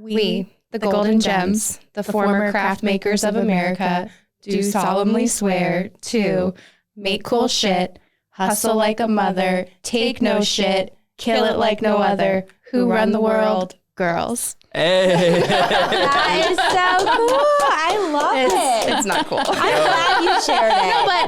We, the Golden Gems, the former craft makers of America, do solemnly swear to make cool shit, hustle like a mother, take no shit, kill it like no other, who run the world, girls. Hey. That is so cool. I love it. It's not cool. I'm glad you shared it.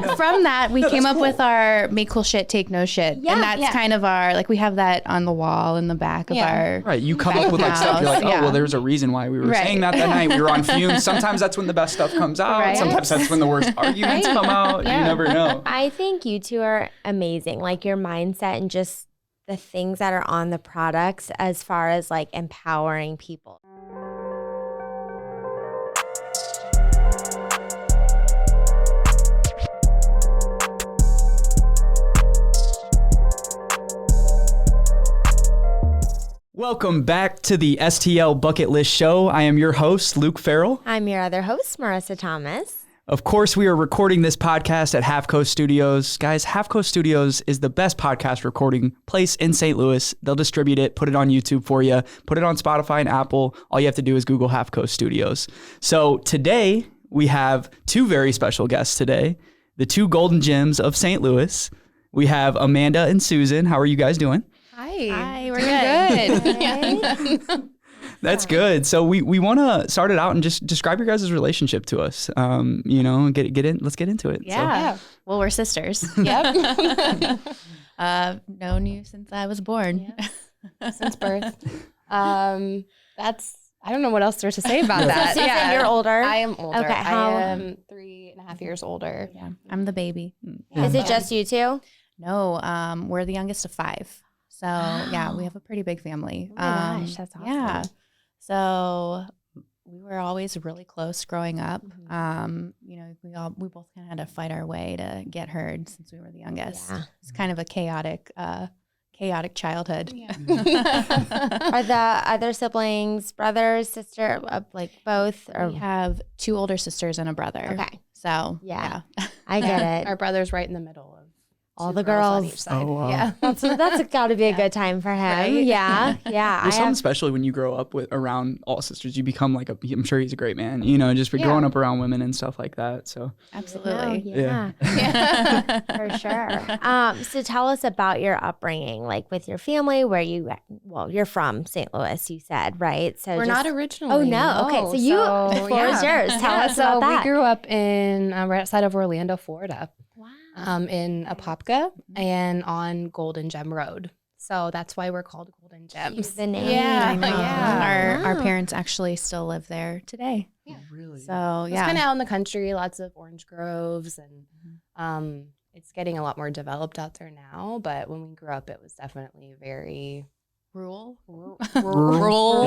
No, but from that, we came up with our make cool shit, take no shit. Yeah, and that's kind of our, like, we have that on the wall in the back of our. Right. You come up with like stuff. You're like, oh, well, there's a reason why we were saying that night. We were on fumes. Sometimes that's when the best stuff comes out. Right. Sometimes that's when the worst arguments come out. You never know. I think you two are amazing. Like your mindset and just the things that are on the products as far as like empowering people. Welcome back to the STL Bucket List Show. I am your host, Luke Farrell. I'm your other host, Marissa Thomas. Of course, we are recording this podcast at Half Coast Studios. Guys, Half Coast Studios is the best podcast recording place in St. Louis. They'll distribute it, put it on YouTube for you, put it on Spotify and Apple. All you have to do is Google Half Coast Studios. So today, we have two very special guests today, the two golden gems of St. Louis. We have Amanda and Susan. How are you guys doing? Hi, we're good. That's good. So we want to start it out and just describe your guys' relationship to us. You know, get in. Let's get into it. Yeah. Well, we're sisters. Yep. Known you since I was born. Yeah. Since birth. I don't know what else there's to say about that. So Susan, you're older. I am older. Okay, I am 3.5 years older. Yeah, I'm the baby. Is it just you two? No, we're the youngest of 5. So yeah, we have a pretty big family. Oh my gosh, that's awesome. Yeah. So we were always really close growing up. You know, we both kind of had to fight our way to get heard since we were the youngest. Yeah. It's kind of a chaotic childhood. Yeah. Are the other siblings, brothers, sister, like both? Or? We have 2 older sisters and a brother. Okay. So Yeah. I get it. Our brother's right in the middle of All 2 the girls on girls. each side. Oh, wow. Yeah. That's got to be a good time for him. Right? Yeah. Yeah. There's something special when you grow up with around all sisters. You become like I'm sure he's a great man, you know, just for growing up around women and stuff like that. So absolutely. Yeah. For sure. So tell us about your upbringing, like with your family, you're from St. Louis, you said, right? So We're not originally. Oh, no. Okay. So the floor is yours. Tell us about that. We grew up in right outside of Orlando, Florida. Wow. In Apopka and on Golden Gem Road. So that's why we're called Golden Gems. The name. Yeah. I know. Yeah. Our parents actually still live there today. Yeah. really, So It's yeah. kind of out in the country, lots of orange groves, and it's getting a lot more developed out there now. But when we grew up, it was definitely very rural. rural.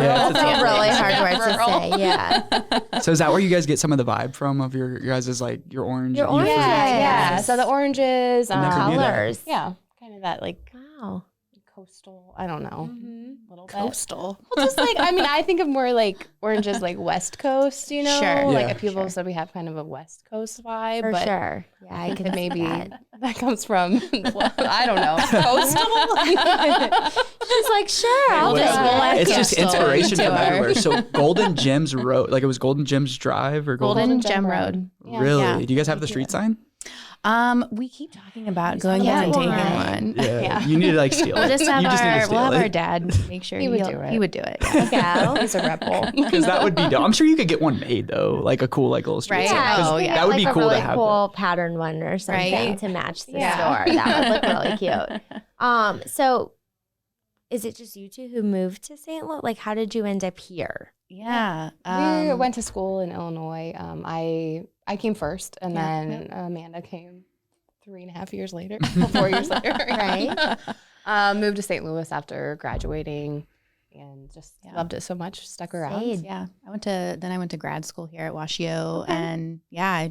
Yeah, That's a really hard word to say. Yeah. So is that where you guys get some of the vibe from of your guys' like your orange? Your orange. fruit? Yeah. Yes. So the oranges, I never knew that. Colors. yeah, kind of that like Wow. coastal. I don't know. Little bit. Coastal. Well, just like I think of more like oranges like West Coast, you know, Sure. like Yeah. people said we have kind of a West Coast vibe, For but sure. Yeah, I can it see maybe that. that comes from well, I don't know, coastal. She's like, sure, I'll Well, just black it's just coastal inspiration from tour. everywhere. So Golden Gems Road, like it was Golden Gems Drive or Golden Gem Road. Yeah. Really? Yeah. Do you guys have the street sign? We keep talking about going Yeah, out and taking one. one. Yeah. You need to like steal it. We'll just have you just need to steal our it. dad make sure He would do it. He would do it. Yeah. go. He's a rebel. Because that would be dope. I'm sure you could get one made though, like a cool like little street Right. sign. 'Cause Oh, yeah. that would like be a cool really to have. cool pattern one or something Right. to match the Yeah. store. That would look really cute. So is it just you two who moved to St. Louis? Like, how did you end up here? Yeah. We went to school in Illinois. I came first, and then Amanda came 3.5 years later, 4 years later. Right. Moved to St. Louis after graduating, and just loved it so much. Stuck around. Stayed. Yeah. I went to grad school here at WashU, and yeah,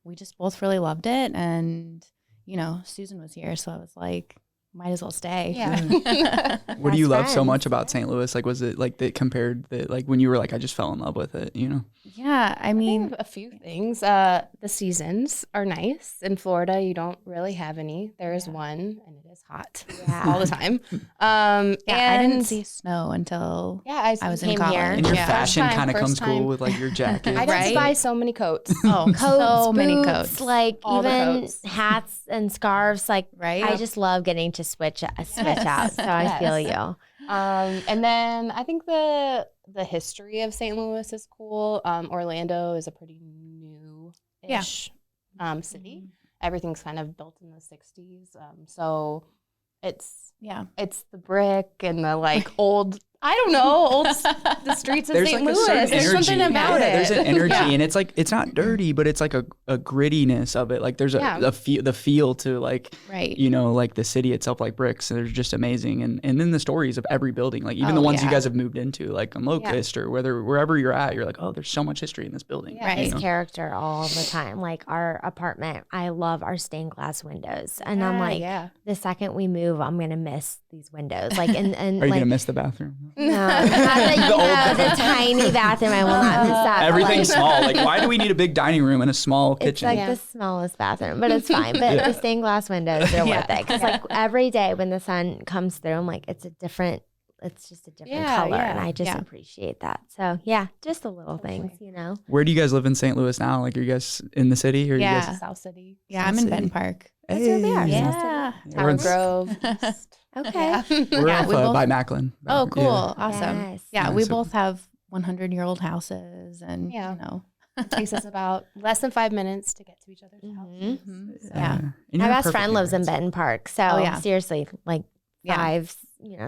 we just both really loved it. And, you know, Susan was here. So I was like, might as well stay. Yeah. What do you love so friends. much about St. Louis? Like, was it like that compared that like when you were like, I just fell in love with it, you know? Yeah, I I mean, mean, a few things. The seasons are nice. In Florida, you don't really have any. There is one, and it is hot all the time. I didn't and- see snow until Yeah, I was in came college. here. And your Yeah. fashion First kind of time, comes first cool time. with like your jacket. I got Right? to buy so many coats. Oh, Coats, so many boots, coats. like All the even coats. hats and scarves. Like Right? I just love getting to switch out. So I feel you. And then I think the history of St. Louis is cool. Orlando is a pretty new-ish city. Everything's kind of built in the 60s. So it's the brick and the like old, I don't know, the streets of There's St. like a certain Louis. There's energy. something about it. There's an energy, Yeah. and it's like it's not dirty, but it's like a grittiness of it. Like there's the feel to like Right. you know like the city itself, like bricks. They're just amazing, and then the stories of every building, like even the ones you guys have moved into, like on Locust or wherever you're at, you're like, oh, there's so much history in this building. Yeah. Right. you It's know? character all the time. Like our apartment, I love our stained glass windows, and I'm like, the second we move, I'm gonna miss these windows. Like, and Are you like, gonna miss the bathroom? no, not that, the tiny bathroom. I will not miss that. but, Everything's like, small. Like, why do we need a big dining room and a small It's kitchen? like the smallest bathroom, but it's fine. But the stained glass windows, they're worth it. Because like every day when the sun comes through, I'm like, it's just a different color. And I just appreciate that. So yeah, just the little things, you know. Where do you guys live in St. Louis now? Like, are you guys in the city or Yeah. you guys? South City. Yeah, I'm in Benton Park. That's where we are. Yeah. We're in- Grove. Okay. We're Yeah, off we both- by Macklin. Oh, cool. Yeah. Awesome. Yes. Yeah, Yeah, we so- both have 100-year-old houses and, Yeah. you know. It takes us about less than 5 minutes to get to each other's houses. Yeah. And My you're best perfect friend lives in neighborhoods. Benton Park. So Oh, yeah. seriously, like Yeah.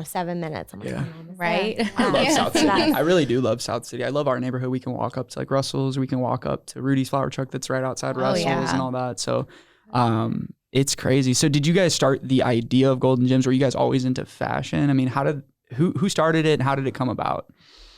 7 minutes. I'm like, Yeah. oh, I'm Right? there. I love Yeah. South So City. that's- I really do love South City. I love our neighborhood. We can walk up to like Russell's. We can walk up to Rudy's Flower Truck that's right outside Oh, Russell's yeah. and all that. So it's crazy. So did you guys start the idea of Golden Gems? Were you guys always into fashion? I mean, who started it and how did it come about?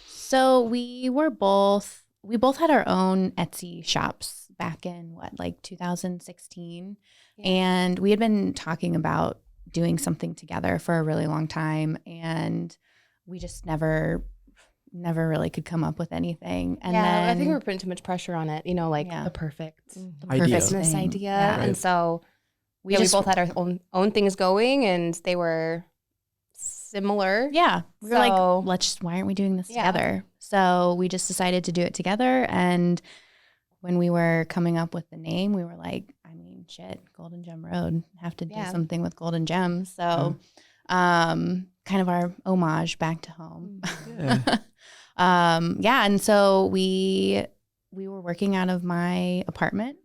So we both had our own Etsy shops back in 2016. Yeah. And we had been talking about doing something together for a really long time. And we just never really could come up with anything. And then I think we were putting too much pressure on it, like Yeah. the perfect the Idea. perfect business thing. idea. Yeah. And so we just- both had our own things going and they were similar. Yeah. We were So- like, why aren't we doing this Yeah. together? So we just decided to do it together. And when we were coming up with the name, we were like, I mean, shit, Golden Gem Road, have to do Yeah. something with Golden Gems. So kind of our homage back to home. Yeah. And so we were working out of my apartment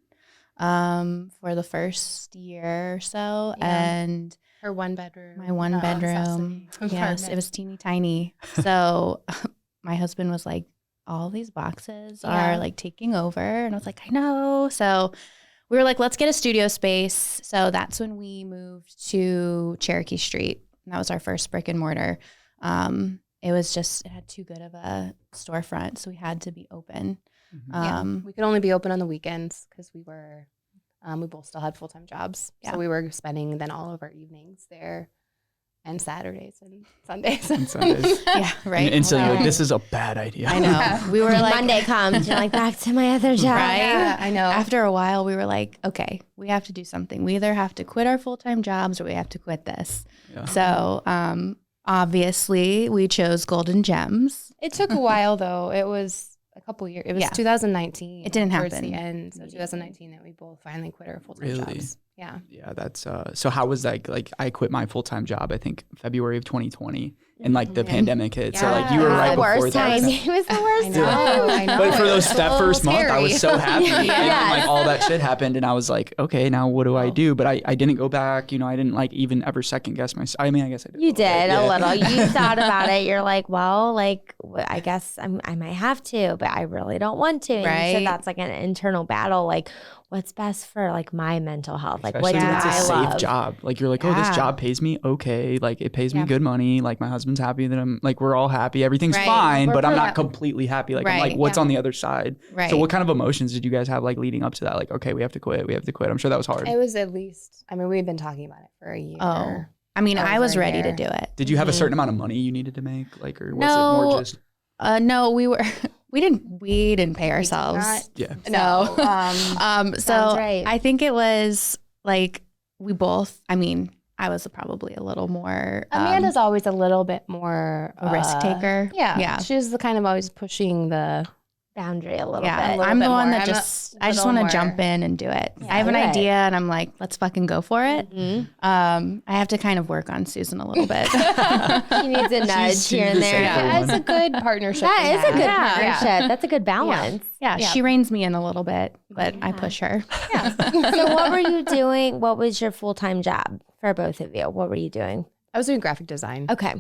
for the first year or so. Yeah. And Her one bedroom. my one South bedroom. City Yes, apartment. it was teeny tiny. So my husband was like, all these boxes are Yeah. like taking over. And I was like, I know. So we were like, let's get a studio space. So that's when we moved to Cherokee Street. And that was our first brick and mortar. It had too good of a storefront. So we had to be open. Yeah. We could only be open on the weekends because we both still had full-time jobs. Yeah. So we were spending then all of our evenings there and Saturdays and Sundays. And Sundays. Yeah, right. And so you're like, Wow. this is a bad idea. I know. We were And like, Monday comes, you're like, back to my other job. Right? Yeah, I know. after a while, we were like, okay, we have to do something. We either have to quit our full-time jobs or we have to quit this. Yeah. So obviously, we chose Golden Gems. It took a while though. It was a couple years. It was Yeah. 2019. It didn't towards happen the end. So 2019 that we both finally quit our full-time Really? jobs. Yeah. Yeah, that's so how was that like I quit my full-time job I think February of 2020 and like the Mhm. pandemic hit. So like you Yeah. were It was right the before worst that. time. It was the worst I know. time. I know. But for It those was a that little first month, I was scary. so happy. And then, Yes. like all that shit happened, and I was like, okay, now what do I do? But I didn't go back. I didn't like even ever second guess myself. I mean, I guess I did. You a little bit, did yeah. a little. You thought about it. You're like, well, like I guess I might have to, but I really don't want to. And Right. so that's like an internal battle. Like, what's best for like my mental health? Like, what Especially do when it's a I safe love? job. Like you're like, oh, this Yeah. job pays me okay. Like it pays me Yeah. good money. Like my husband's happy that I'm like we're all happy. Everything's Right. fine, We're but I'm pretty not happy. completely happy. Like I'm Right. like, what's Yeah. on the other side? Right. So what kind of emotions did you guys have like leading up to that? Like, okay, we have to quit. We have to quit. I'm sure that was hard. It was at least, we've been talking about it for a year. Oh. I mean, I was over ready to here. do it. Did you have a certain amount of money you needed to make? Like, or was No. it more just? No, we didn't pay ourselves. Yeah. No. So Sounds right. I think it was like we both, I mean, I was probably a little more Amanda's always a little bit more a risk taker. Yeah. Yeah. She's the kind of always pushing the Boundary a little Yeah, bit. I'm the bit one more. that I'm a I just little want to more- jump in and do it. Yeah, I have an do it. idea and I'm like, let's fucking go for it. Mhm. I have to kind of work on Susan a little bit. She needs a nudge She's here and the there. safer Yeah, one. it's a good partnership. That we is a have. good Yeah. partnership. That's a good balance. Yeah, Yeah. she reins me in a little bit, but I Yeah. push her. So what were you doing? What was your full-time job for both of you? What were you doing? I was doing graphic design. Okay.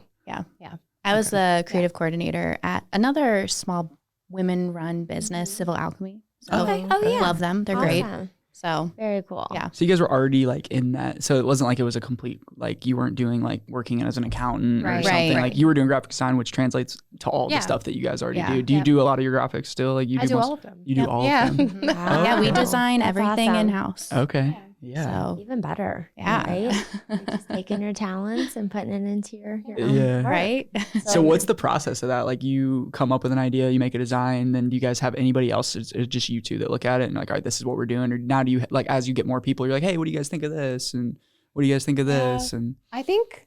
I was the creative coordinator at another small women-run business, Civil Alchemy. So Okay. Oh, yeah. love them. They're great. Awesome. So Very cool. Yeah. So you guys were already like in that. So it wasn't like it was a complete, like you weren't doing like working as an accountant or Right. something. Right. Like you were doing graphic design, which translates to all the Yeah. stuff that you guys already Yeah. do. Do you Yep. do a lot of your graphics still? Like you I do most- all of them. You do all Yeah. of them. Wow. yeah, we Okay. design That's everything awesome. in-house. Okay. Yeah. So Even better. Yeah. Right? You're just taking your talents and putting it into your own Yeah. work. right? So what's the process of that? Like you come up with an idea, you make a design, then do you guys have anybody else? Is it just you two that look at it and like, all right, this is what we're doing? Or now do you like as you get more people, you're like, hey, what do you guys think of this? And what do you guys think of this? And I think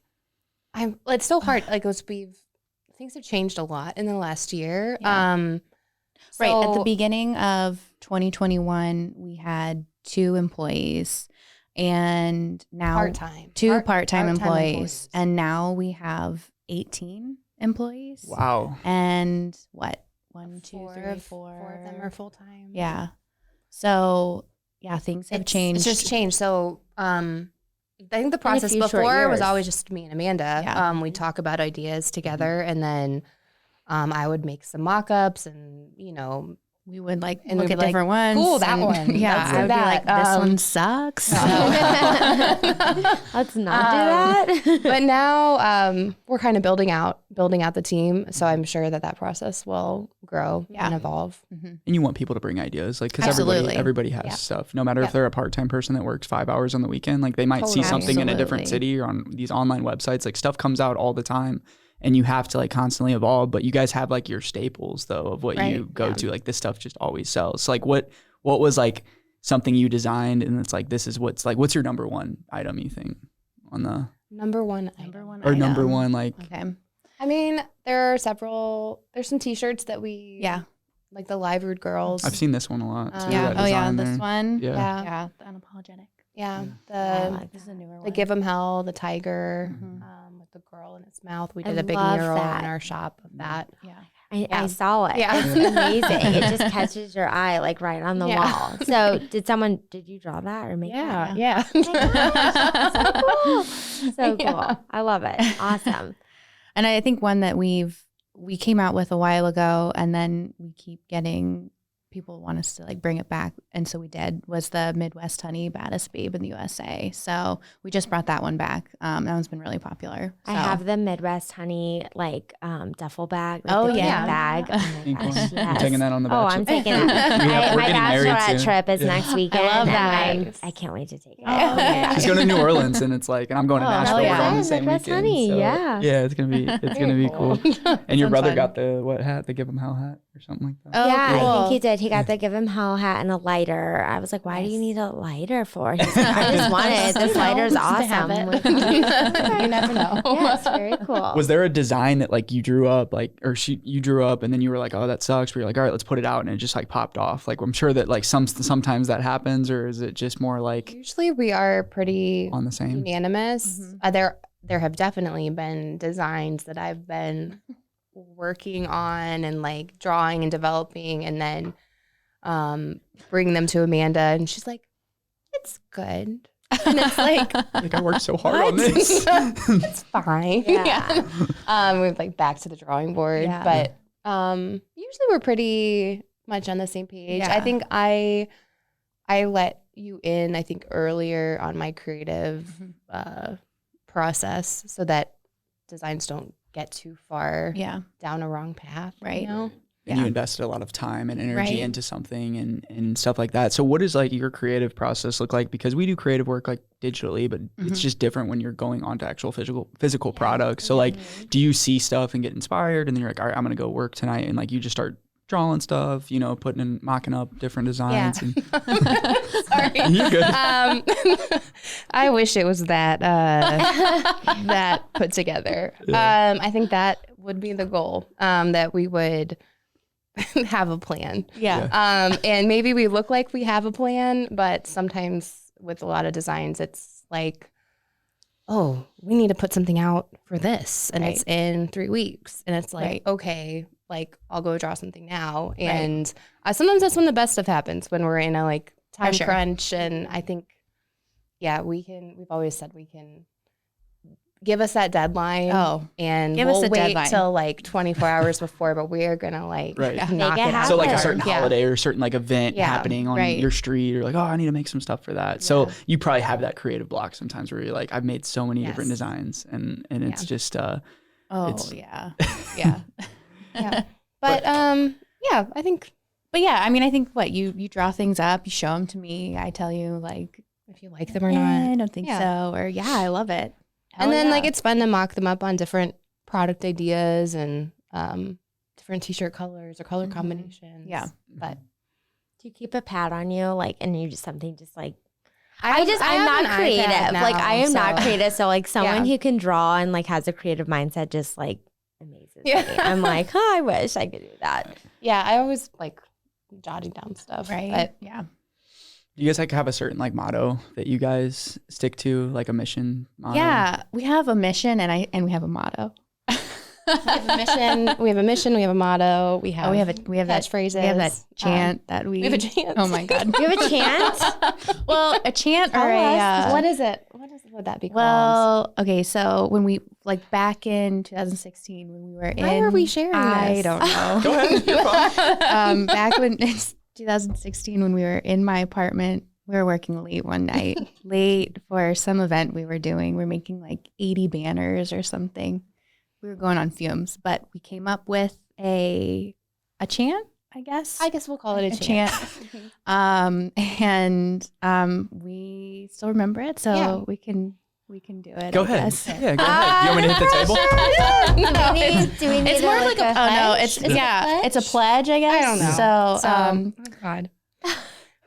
it's so hard. Like things have changed a lot in the last year. Yeah. Right. At the so- beginning of 2021, we had 2 employees and now part-time. 2 part-time part-time employees. And now we have 18 employees. wow. And what? 1, 2, 3, 4. Four of them are full-time. Yeah. So yeah, things have changed. It's just changed. So I think the process few short before was years. always just me and Amanda. Yeah. We'd talk about ideas together, and then I would make some mock-ups, and we would like And look we'd at be like, different ones. "Cool, that and- one. Yeah, Let's I do would be like, that." this one sucks. Let's not do that. but now we're kind of building out the team, so I'm sure that process will grow Yeah. and evolve. And you want people to bring ideas, like because Absolutely. everybody has Yeah. stuff. No matter if Yeah. they're a part-time person that works 5 hours on the weekend, like they might see Totally. something in a different Absolutely. city or on these online websites. Like stuff comes out all the time, and you have to like constantly evolve. But you guys have like your staples though of what you Right. go to. Like this stuff just always sells. So, like what was like something you designed, and it's like this is what's your number one item you think on the Number one. or number item. one like Okay. I mean, there's some T-shirts that we Yeah. like the Live Rude Girls. I've seen this one a lot. Too, Yeah. that Oh yeah, design this there. one. Yeah. Yeah. Yeah. The unapologetic. Yeah, I the like This is a newer the one. Give 'em Hell, the tiger, Mhm. with the girl in its mouth. We I did a big love mural that. in our shop of that. Yeah. I Yeah. saw it. Yeah. It's amazing. It just catches your eye like right on the Yeah. wall. So did you draw that or make that? Yeah. So cool. So Yeah. cool. I love it. Awesome. And I think one that we came out with a while ago, and then we keep getting people want us to like bring it back, and so we did, was the Midwest Honey Baddest Babe in the USA. So we just brought that one back. That one's been really popular. I So- have the Midwest Honey duffel bag. Like Oh, the pink yeah. bag. Oh my Pink one. gosh, You're yes. taking that on the Oh, bachelor. I'm taking it. We're My getting married bachelorette soon. trip is Yeah. next weekend. love and that. I can't wait to take it. Oh, yeah. She's going to New Orleans, and it's like, and I'm going to Oh, Nashville. hell We're yeah. on the same Midwest weekend. Honey, so, yeah. yeah, it's gonna be cool. And your Sounds brother fun. got the what hat? The Give 'em Hell hat or something like that. Oh, Yeah, I cool. think he did. He got the Give Him Hell hat and a lighter. I was like, why do you need a lighter for? He's like, I just wanted it. This lighter's Just to have awesome. it. Like, You never know. yeah, it's very cool. Was there a design that like you drew up, like, or you drew up, and then you were like, oh, that sucks, but you're like, all right, let's put it out, and it just like popped off? Like, I'm sure that like sometimes that happens, or is it just more like Usually we are pretty on the same? unanimous. Mhm. There have definitely been designs that I've been working on and like drawing and developing, and then bring them to Amanda, and she's like, "It's good," and it's like, Like I worked so hard on "What? this. It's fine." Yeah. We're like back to the drawing board, Yeah. but usually we're pretty much on the same page. Yeah. I think I let you in, I think, earlier on my creative process, so that designs don't get too far Yeah. down a wrong path. Right. You know? and you invested a lot of time and energy into something and stuff like that. So what does like your creative process look like? Because we do creative work like digitally, but it's just different when you're going on to actual physical products. So like, do you see stuff and get inspired and then you're like, all right, I'm going to go work tonight. And like, you just start drawing stuff, you know, mocking up different designs. Yeah. Sorry. You're good. I wish it was that that put together. Yeah. I think that would be the goal, that we would have a plan. Yeah. And maybe we look like we have a plan, but sometimes with a lot of designs, it's like, oh, we need to put something out for this, and it's in 3 weeks. And it's like, okay, like I'll go draw something now. And sometimes that's when the best stuff happens, when we're in a like time crunch. And I think, we've always said we can give us that deadline. And we'll wait till like 24 hours before, but we are going to like knock it out. So like a certain holiday or a certain like event happening on your street, or like, oh, I need to make some stuff for that. So you probably have that creative block sometimes where you're like, I've made so many different designs and it's just, yeah. But I think. But yeah, I mean, I think you draw things up, you show them to me, I tell you like if you like them or not. I don't think so, or I love it. And then like it's fun to mock them up on different product ideas and different t-shirt colors or color combinations. Yeah, but do you keep a pad on you, like, and you just something just like? I'm not creative. Now, like I am not creative. So like someone who can draw and like has a creative mindset just like amazes me. I'm like, I wish I could do that. Yeah, I always like jotting down stuff. Right. But, do you guys like have a certain like motto that you guys stick to, like a mission motto? Yeah, we have a mission and we have a motto. We have a mission. We have a mission. We have a motto. We have catchphrases. We have that chant that we have a chant. Oh my God. You have a chant? Well, a chant or what is it? What would that be called? Well, okay, so when we like back in 2016 when we were Why are we sharing this? I don't know. Go ahead. You're fine. Back when it's 2016 when we were in my apartment, we were working late one night, late for some event we were doing. We're making like 80 banners or something. We were going on fumes, but we came up with a chant, I guess. I guess we'll call it a chant. And we still remember it, so we can do it. Go ahead. Yeah, go ahead. Do you want me to hit the table? Do we need it's more like it's a pledge, I guess. I don't know. So oh God.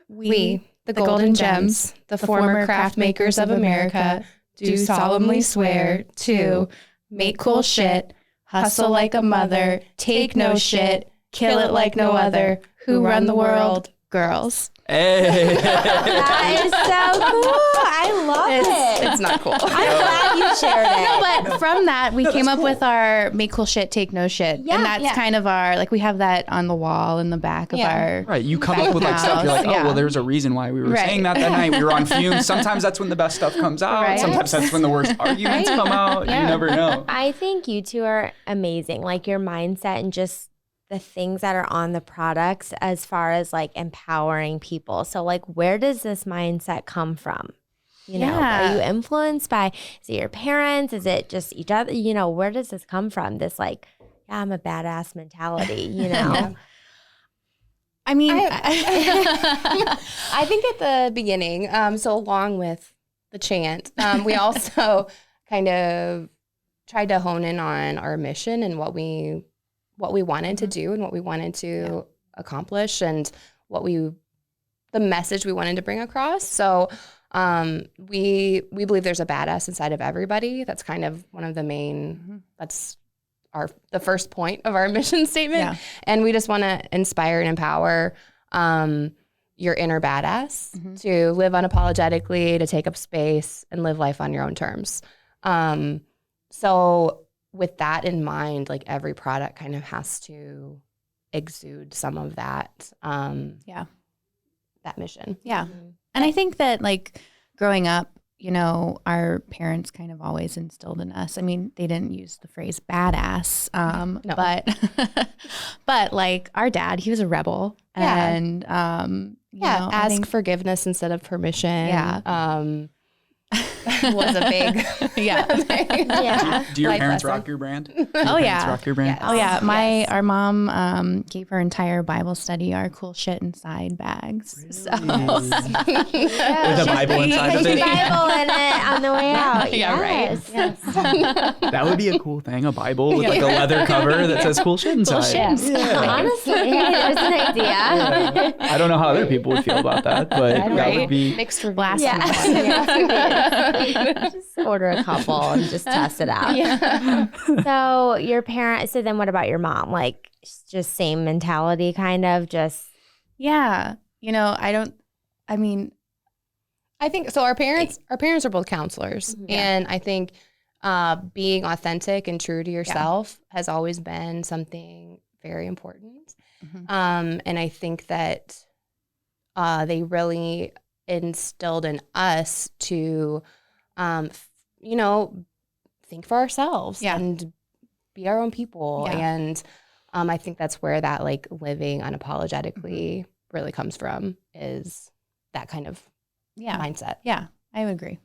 We, the Golden Gems, the former craft makers of America, do solemnly swear to make cool shit, hustle like a mother, take no shit, kill it like no other, who run the world, girls. Hey. That is so cool. I love it. It's not cool. I'm glad you shared it. No, but from that, we came up with our make cool shit, take no shit. Yeah, and that's kind of our, like, we have that on the wall in the back of our. Right. You come up with like stuff. You're like, oh, well, there's a reason why we were saying that night. We were on fumes. Sometimes that's when the best stuff comes out. Right. Sometimes that's when the worst arguments come out. You never know. I think you two are amazing. Like your mindset and just the things that are on the products as far as like empowering people. So like, where does this mindset come from? You know, are you influenced by, is it your parents? Is it just each other? You know, where does this come from? This like, I'm a badass mentality, you know? I mean, I think at the beginning, so along with the chant, we also kind of tried to hone in on our mission and what we wanted to do and what we wanted to accomplish and the message we wanted to bring across. So we believe there's a badass inside of everybody. That's kind of one of the main, that's the first point of our mission statement. Yeah. And we just want to inspire and empower your inner badass to live unapologetically, to take up space and live life on your own terms. So with that in mind, like every product kind of has to exude some of that, that mission. Yeah. And I think that like growing up, you know, our parents kind of always instilled in us. I mean, they didn't use the phrase badass, but like our dad, he was a rebel and, you know, ask forgiveness instead of permission. Yeah. was a big Yeah. Do your Life parents lesson. rock your brand? Oh yeah. Rock your brand? Oh yeah. Our mom gave her entire Bible study our cool shit inside bags. So With a Bible inside of it? Bible in it on the way out. Yeah, right. Yes. That would be a cool thing, a Bible with like a leather cover that says cool shit inside. Honestly, hey, there's an idea. I don't know how other people would feel about that, but that would be mixed reviews. Yeah. Just order a couple and just test it out. Yeah. So your parents, so then what about your mom? Like just same mentality kind of just. yeah. I think so. Our parents are both counselors, and I think being authentic and true to yourself has always been something very important. And I think that they really instilled in us to, think for ourselves and be our own people. Yeah. And I think that's where that like living unapologetically really comes from, is that kind of mindset. Yeah, I would agree.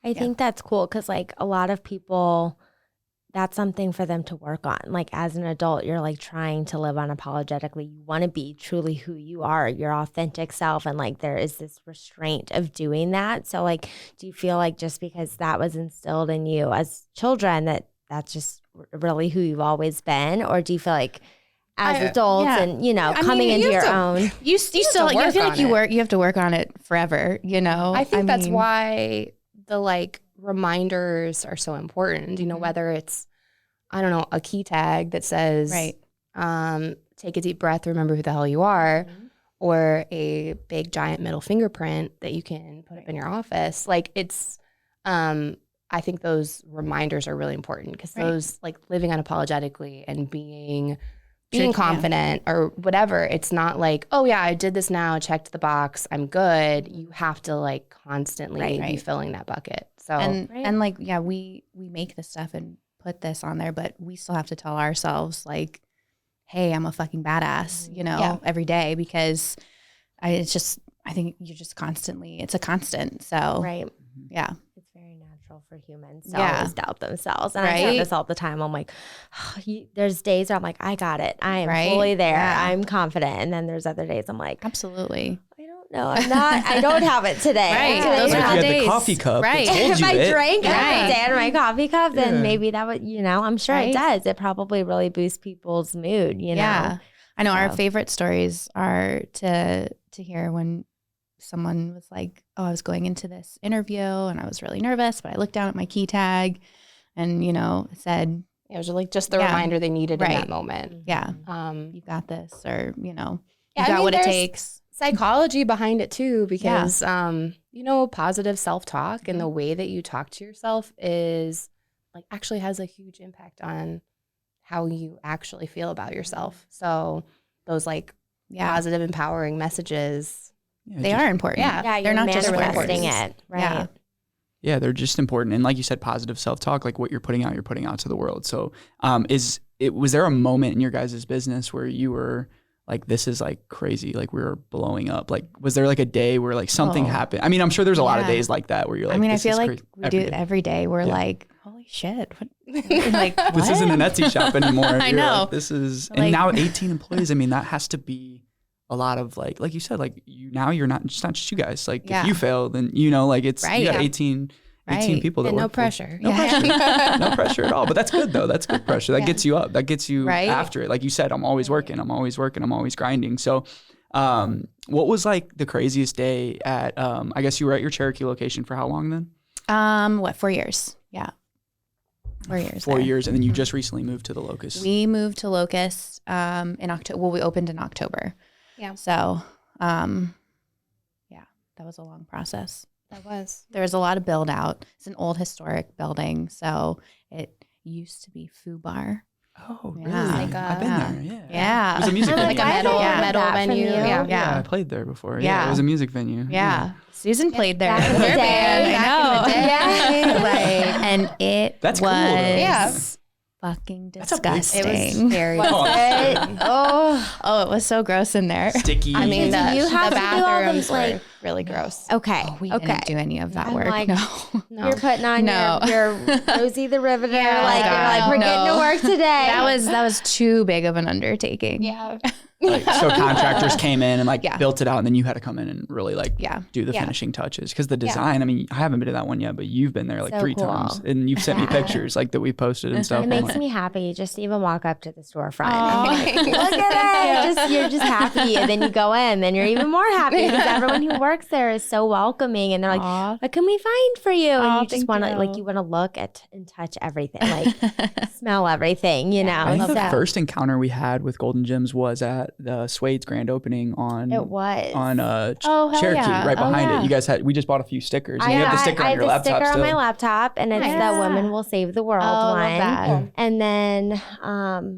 I think that's cool because like a lot of people, that's something for them to work on. Like as an adult, you're like trying to live unapologetically. You want to be truly who you are, your authentic self. And like there is this restraint of doing that. So like, do you feel like just because that was instilled in you as children that that's just really who you've always been? Or do you feel like as adults and, coming into your own. You still, I feel like you have to work on it forever, I think that's why the like reminders are so important, whether it's, I don't know, a key tag that says, take a deep breath, remember who the hell you are, or a big giant middle fingerprint that you can put up in your office. Like it's, I think those reminders are really important because those like living unapologetically and being confident or whatever. It's not like, oh yeah, I did this now, checked the box, I'm good. You have to like constantly be filling that bucket. So and like, yeah, we make this stuff and put this on there, but we still have to tell ourselves like, hey, I'm a fucking badass, every day, because I think you're just constantly, it's a constant. So yeah. It's very natural for humans to always doubt themselves. And I say this all the time. I'm like, there's days where I'm like, I got it. I am fully there. Yeah. I'm confident. And then there's other days I'm like, absolutely. I don't know. I'm not, I don't have it today. Right. Those are the days. The coffee cup. Right. If I drank every day out of my coffee cup, then maybe that would, I'm sure it does. It probably really boosts people's mood, Yeah. I know our favorite stories are to hear when someone was like, oh, I was going into this interview and I was really nervous, but I looked down at my key tag and, it said, it was like just the reminder they needed in that moment. Yeah. You got this, or, you got what it takes. Psychology behind it too, because, positive self-talk and the way that you talk to yourself is like actually has a huge impact on how you actually feel about yourself. So those like positive, empowering messages, they are important. Yeah, they're not just manifesting it. Right. Yeah, they're just important. And like you said, positive self-talk, like what you're putting out to the world. So was there a moment in your guys' business where you were like, this is like crazy, like we were blowing up? Like, was there like a day where like something happened? I mean, I'm sure there's a lot of days like that where you're like, I feel like we do it every day. We're like, holy shit. Like, this isn't an Etsy shop anymore. I know. Like, this is, and now 18 employees. I mean, that has to be a lot of like you said, like you're not just you guys. Like if you fail, then like it's you got 18 people that and work no pressure. No pressure. No pressure at all. But that's good though. That's good pressure. That gets you up. That gets you after it. Like you said, I'm always working. I'm always grinding. So what was like the craziest day at I guess you were at your Cherokee location for how long then? 4 years. Yeah. 4 years. 4 years. And then you just recently moved to the Locust. We moved to Locust in October. Well, we opened in October. Yeah. So, that was a long process. That was. There was a lot of build out. It's an old historic building. So it used to be Foo Bar. Oh, really? Like I've been there. Yeah. It was a music venue. Like a metal venue. Yeah, I played there before. Yeah. It was a music venue. Yeah. Susan played there. Back in the day. I know. And it That's was cool, though. fucking disgusting. It was scary. Oh Oh, it was so gross in there. Sticky. I mean, Do you have the to do all bathrooms them, like- were really gross. Okay. We didn't do any of that I'm work. like, No. You're putting on your Rosie the Riveter. Yeah, like, God, you're like, we're getting to work today. That was too big of an undertaking. Yeah. Like, so contractors came in and built it out, and then you had to come in and really do the Yeah. finishing touches. Because the design, I mean, I haven't been to that one yet, but you've been there like So 3 cool. times, and you've sent me pictures like that we posted and stuff. It I'm makes like, me happy just to even walk up to the storefront. And be like, look at it. You're just happy. And then you go in, then you're even more happy because everyone who works there is so welcoming. And they're like, Aw. what can we find for you? And you just thank want to, you. like, you want to look at and touch everything, like smell everything, you know? I think the So first encounter we had with Golden Gems was at the Suede's grand opening on it was. hell Cherokee, yeah. right Oh, behind yeah. it. You guys we just bought a few stickers. And you have the sticker I on have your the laptop sticker still. on my laptop, and it's Nice. the Women Will Save the World Oh, one. love that. And then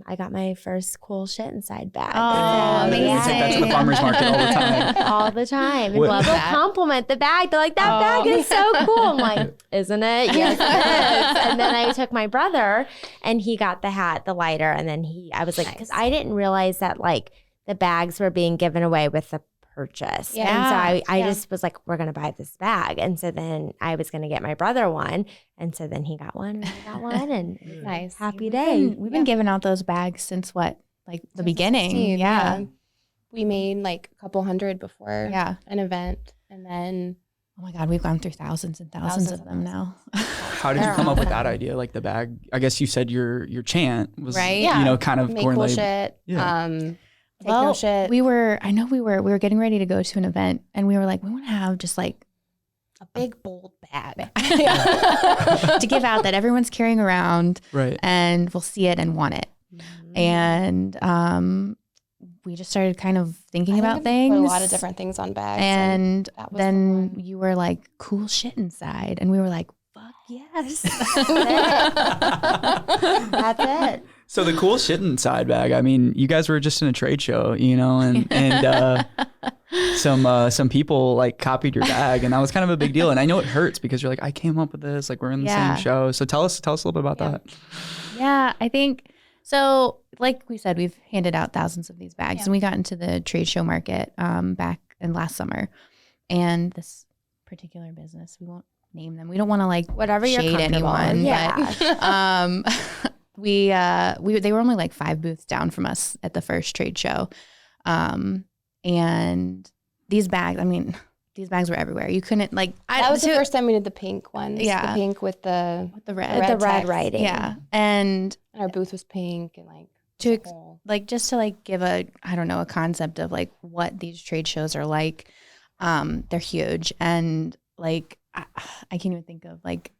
I got my first cool shit inside bag. Oh, So, We amazing. take that to the farmer's market all the time. all the time. And What- people that. compliment the bag. They're like, that bag is so cool. I'm like, isn't it? Yes, it is. And then I took my brother, and he got the hat, the lighter, and then I was like, because I didn't realize that like the bags were being given away with the purchase. Yeah. And so I just was like, we're going to buy this bag. And so then I was going to get my brother one. And so then he got one and I got one, and it was a Nice. happy day. We've been giving out those bags since what? Like the beginning. 2016, Yeah. We made like a couple hundred before Yeah. an event. And then Oh my God, we've gone through thousands and thousands of them now. How did you come up with that idea? Like the bag, I guess you said your chant was, Right. you know, kind of make cool correlated. shit. Yeah. Take no shit. we were getting ready to go to an event, and we were like, we want to have just like a big bold bag. to give out that everyone's carrying around, Right. and we'll see it and want it. And we just started kind of thinking about things. Put a lot of different things on bags. And that was the then one. you were like, cool shit inside. And we were like, fuck yes. That's it. So the cool shit inside bag. I mean, you guys were just in a trade show, you know, and some people like copied your bag, and that was kind of a big deal. And I know it hurts because you're like, I came up with this, like we're in the Yeah. same show. So tell us a little bit about that. Yeah, I think so. Like we said, we've handed out thousands of these bags, and we got into the trade show market back in last summer. And this particular business, we won't name them. We don't want to like Whatever you're shade comfortable anyone. with. Yeah. But they were only like 5 booths down from us at the first trade show, and these bags. I mean, these bags were everywhere. You couldn't like. That was the first time we did the pink ones. Yeah. The pink with the red. With the red text. writing. Yeah, and And our booth was pink and like To the whole- like just to like give a concept of like what these trade shows are like. They're huge, and like I can't even think of like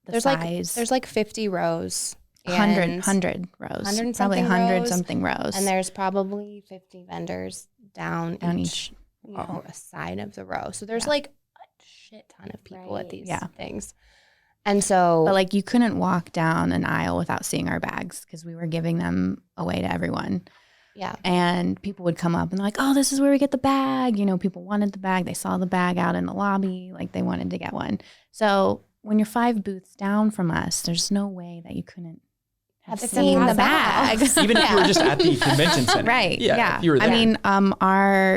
the size. there's like 50 rows. 100 rows, 100 probably something 100 rows, something rows, And there's probably 50 vendors down each. a side of the row. So there's like a shit ton of people at Right. these Yeah. things. And so But like you couldn't walk down an aisle without seeing our bags because we were giving them away to everyone. yeah. And people would come up and they're like, oh, this is where we get the bag. You know, people wanted the bag. They saw the bag out in the lobby. Like they wanted to get one. So when you're 5 booths down from us, there's no way that you couldn't have Have seen seen the the bag. Even if you were just at the convention center. Right. Yeah. If you were there. I mean,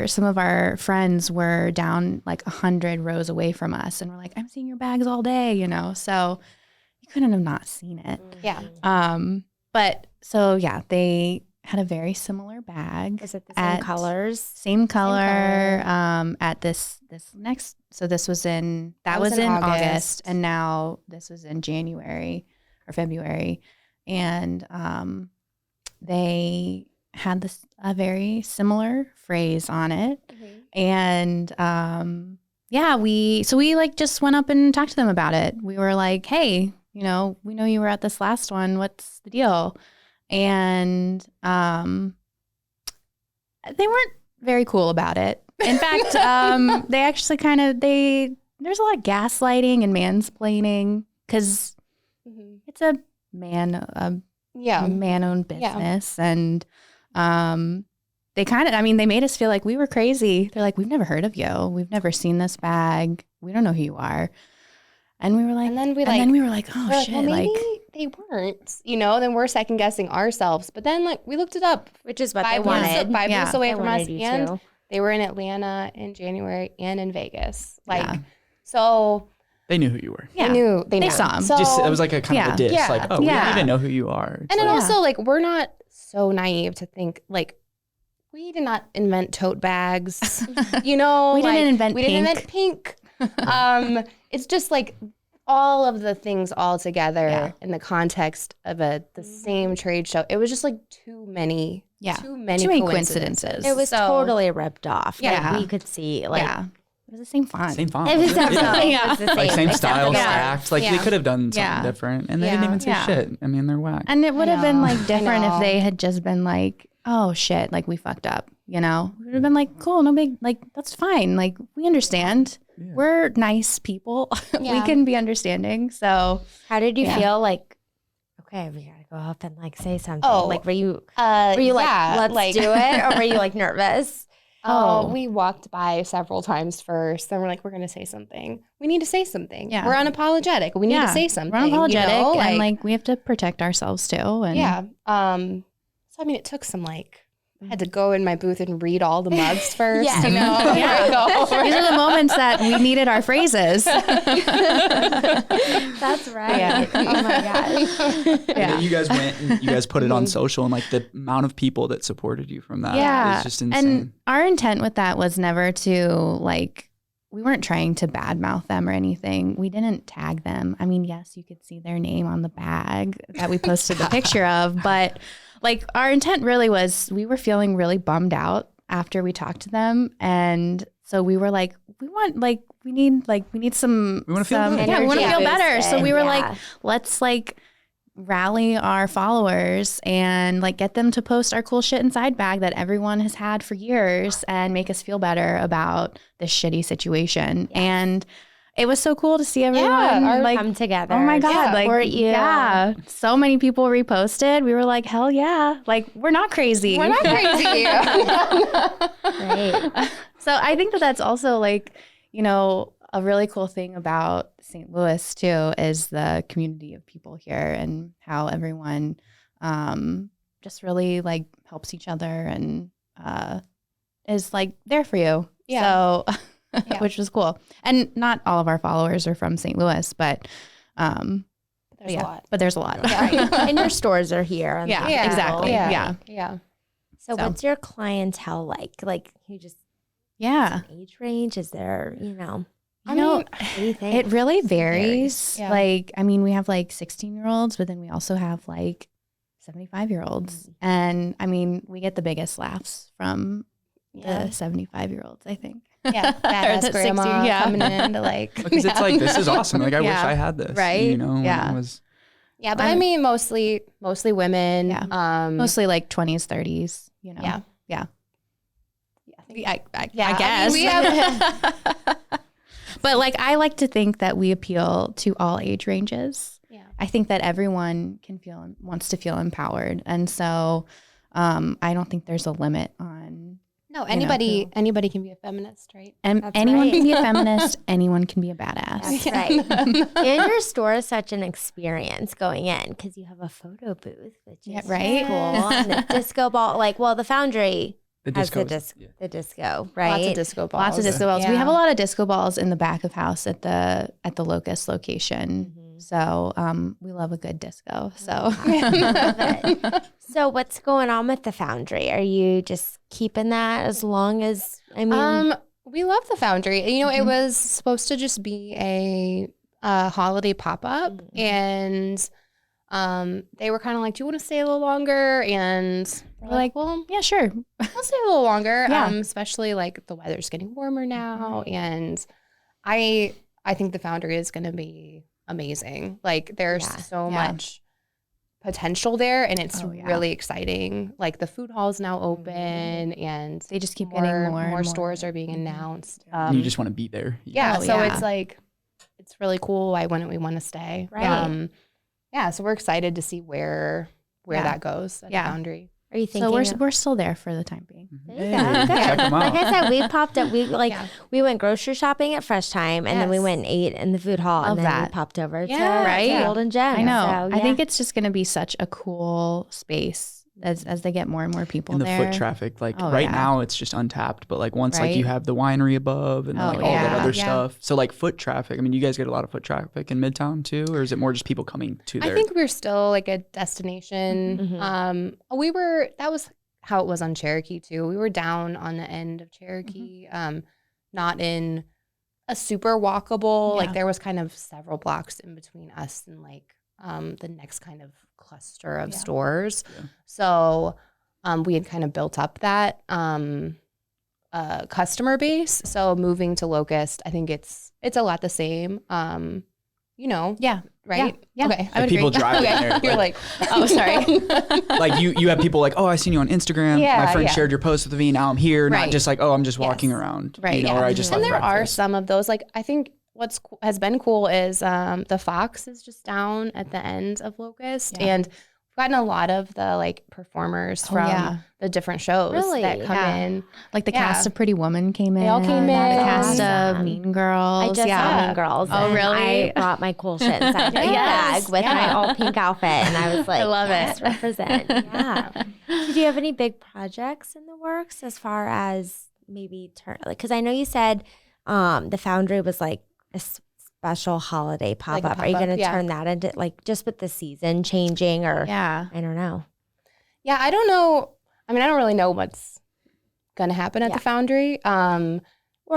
some of our friends were down like 100 rows away from us, and we're like, I'm seeing your bags all day, you know. So you couldn't have not seen it. Yeah. But so yeah, they had a very similar bag. Was it the at same colors? Same color. color. At this next. So this was in That was in August, and now this was in January or February, and they had a very similar phrase on it, and yeah, we like just went up and talked to them about it. We were like, hey, you know, we know you were at this last one. What's the deal? And they weren't very cool about it. In fact, they actually there's a lot of gaslighting and mansplaining because it's a man-owned business. And they they made us feel like we were crazy. They're like, we've never heard of you. We've never seen this bag. We don't know who you are. And we were like, And then we were like, oh we're like, shit. well, maybe they weren't, you know, then we're second guessing ourselves. But then like we looked it up, which is what five they wanted. blocks away from us, and too. they were in Atlanta in January and in Vegas. Like, so they knew who you were. they knew. saw him. So, Just it was like a kind of a diss, like, oh, we don't even know who you are. And then also like we're not so naive to think like we did not invent tote bags, you know. We didn't invent pink. It's just like all of the things all together in the context of the same trade show. It was just like too many coincidences. It was totally ripped off. Yeah. Like, we could see like it was the same font. Same font. It was definitely it was the same. Like same style, Yeah. stacked. Like they could have done something different, and they didn't even say shit. I mean, they're whack. And it would have been like different if they had just been like, oh shit, like we fucked up, you know? We would have been like, cool, no big, like that's fine. Like we understand. Yeah. We're nice people. We can be understanding. So how did you feel like, okay, we gotta go up and like say something? Oh, like were you like, let's do it? Or were you like nervous? We walked by several times first. Then we're like, we're going to say something. We need to say something. Yeah. We're unapologetic. We need to say something. We're unapologetic. You know? And like, we have to protect ourselves too. And yeah. So, I mean, it took some like, I had to go in my booth and read all the mugs first. Yeah. You know? These are the moments that we needed our phrases. That's right. Yeah. Oh my gosh. Yeah. You guys went and you guys put it on social, and like the amount of people that supported you from that is just insane. And our intent with that was never to like, we weren't trying to badmouth them or anything. We didn't tag them. I mean, yes, you could see their name on the bag that we posted the picture of, but like our intent really was we were feeling really bummed out after we talked to them. And so we were like, we need some, we want to feel better. Yeah, we want to feel better. So we were like, let's like rally our followers and like get them to post our cool shit inside bag that everyone has had for years and make us feel better about this shitty situation. Yes. And it was so cool to see everyone like come together. Oh my God. Support you. Yeah. So many people reposted. We were like, hell yeah. Like, we're not crazy. We're not crazy. Right. So I think that that's also like, you know, a really cool thing about St. Louis too is the community of people here and how everyone just really like helps each other and is like there for you. Yeah. So which was cool. And not all of our followers are from St. Louis, but there's a lot. But there's a lot. Yeah. And your stores are here. Yeah, exactly. Yeah. So what's your clientele like? Like you just age range? Is there, you know? I mean, what do you think? it really varies. Yeah. Like, I mean, we have like 16-year-olds, but then we also have like 75-year-olds. And I mean, we get the biggest laughs from the 75-year-olds, I think. Yeah, badass grandma coming in to like. Because it's like, this is awesome. Like, I wish I had this. Right? You know? Yeah. Yeah, but I mean, mostly women. Yeah. Mostly like 20s, 30s, you know? Yeah. I guess. I mean, we have. But like, I like to think that we appeal to all age ranges. Yeah. I think that everyone wants to feel empowered. And so I don't think there's a limit on. No, anybody can be a feminist, right? And anyone can be a feminist. Anyone can be a badass. That's right. And your store is such an experience going in because you have a photo booth, which is cool. And the disco ball, the Foundry. The disco, right? Lots of disco balls. Lots of disco balls. We have a lot of disco balls in the back of house at the Locust location. Mm-hmm. So we love a good disco. So love it. So what's going on with the Foundry? Are you just keeping that as long as we love the Foundry. You know, it was supposed to just be a holiday pop-up, and they were kind of like, do you want to stay a little longer? And we're like, well, yeah, sure. I'll stay a little longer. Especially like the weather's getting warmer now. And I think the Foundry is going to be amazing. Like there's so much potential there, and it's really exciting. Like the food hall is now open, and they just keep getting more stores are being announced. You just want to be there. It's like, it's really cool. Why wouldn't we want to stay? Right. So we're excited to see where that goes at the Foundry. Are you thinking? So we're still there for the time being. There you go. Good. Check 'em out. Like I said, we popped up. We went grocery shopping at Fresh Time, and then we went and ate in the food hall, and then we popped over to Golden Gems. I know. So, I think it's just going to be such a cool space as they get more and more people and the there. foot traffic, like now it's just untapped, but like once like you have the winery above and like all that other stuff. So like foot traffic, I mean, you guys get a lot of foot traffic in Midtown too, or is it more just people coming to there? I think we're still like a destination. That was how it was on Cherokee too. We were down on the end of Cherokee, not in a super walkable, like there was kind of several blocks in between us and like the next kind of cluster of stores. So we had kind of built up that customer base. So moving to Locust, I think it's a lot the same. Right? Yeah. Okay. Like people driving there. You're like, oh, sorry. Like you have people like, oh, I seen you on Instagram. My friend shared your post with me. Now I'm here. Not just like, oh, I'm just walking around. Right. Or I just and like there breakfast. are some of those. Like I think what's has been cool is the Fox is just down at the end of Locust, and we've gotten a lot of the like performers from the different shows that come in. Like the cast of Pretty Woman came in. They all came in. The cast of Mean Girls. I just saw Mean Girls. Oh, really? I brought my cool shit inside my bag with my all pink outfit, and I was like, I love it. Represent. Yeah. Did you have any big projects in the works as far as maybe because I know you said the Foundry was like a special holiday pop-up. Are you going to turn that into like just with the season changing or I don't know. Yeah, I don't know. I mean, I don't really know what's going to happen at the Foundry. Or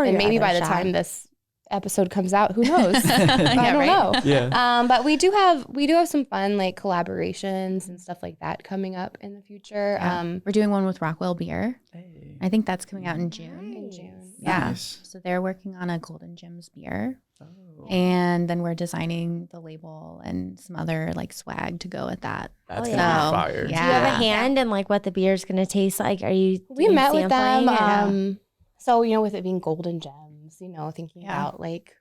and maybe by the time this episode comes out, who knows? I don't know. Yeah. But we do have some fun like collaborations and stuff like that coming up in the future. We're doing one with Rockwell Beer. Hey. I think that's coming out in June. Yeah. Nice. So they're working on a Golden Gems beer. Oh. And then we're designing the label and some other like swag to go with that. That's gonna be fire. Yeah. Do you have a hand in like what the beer is going to taste like? Are you? We met with them. So with it being Golden Gems, thinking about like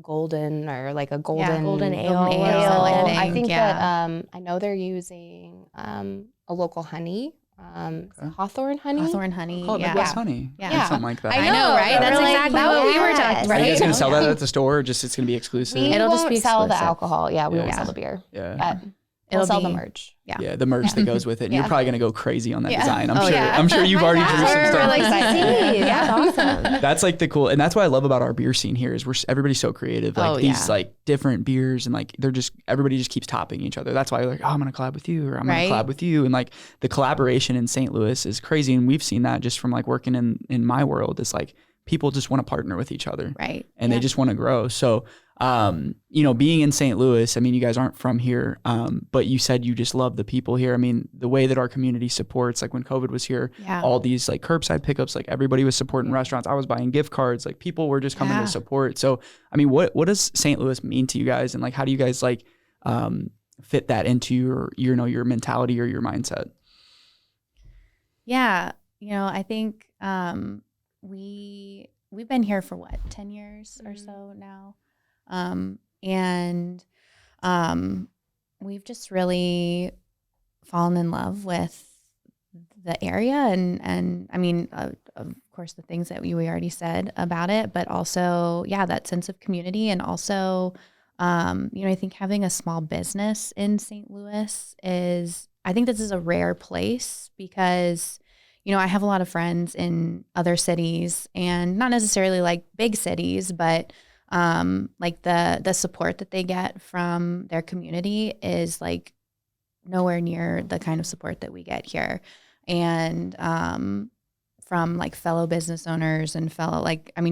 golden or like a golden ale. I think that I know they're using a local honey. Hawthorne honey. Hawthorne honey. Oh, Midwest honey. Yeah. Something like that. I know, right? That's exactly what we were talking about. Are you guys going to sell that at the store or just it's going to be exclusive? It'll just be sell the alcohol. Yeah, we won't sell the beer. Yeah. We'll sell the merch. Yeah, the merch that goes with it. And you're probably going to go crazy on that design. I'm sure you've already drew some stuff. Really excited. That's awesome. That's like the cool, and that's what I love about our beer scene here is everybody's so creative. Like these like different beers and like everybody just keeps topping each other. That's why you're like, oh, I'm going to collab with you or I'm going to collab with you. And like the collaboration in St. Louis is crazy. And we've seen that just from like working in my world. It's like people just want to partner with each other. Right. And they just want to grow. So being in St. Louis, I mean, you guys aren't from here, but you said you just love the people here. I mean, the way that our community supports, like when COVID was here, all these like curbside pickups, like everybody was supporting restaurants. I was buying gift cards, like people were just coming to support. So, I mean, what does St. Louis mean to you guys? And like, how do you guys like fit that into your mentality or your mindset? Yeah. I think we've been here for 10 years or so now. And we've just really fallen in love with the area and I mean, of course, the things that we already said about it, but also, that sense of community. And also, I think having a small business in St. Louis I think this is a rare place because I have a lot of friends in other cities and not necessarily like big cities, but like the support that they get from their community is like nowhere near the kind of support that we get here. And from like fellow business owners and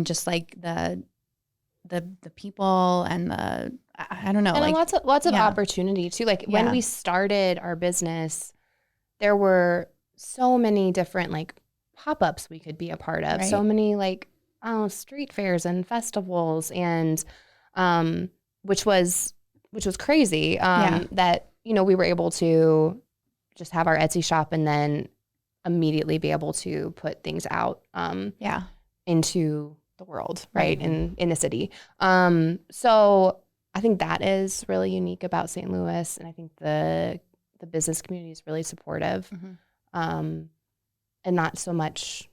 just like the people and I don't know. And like lots of opportunity too. Like when we started our business, there were so many different like pop-ups we could be a part of. Right. So many like street fairs and festivals and which was crazy that we were able to just have our Etsy shop and then immediately be able to put things out into the world, right? In the city. So I think that is really unique about St. Louis, and I think the business community is really supportive. and not so much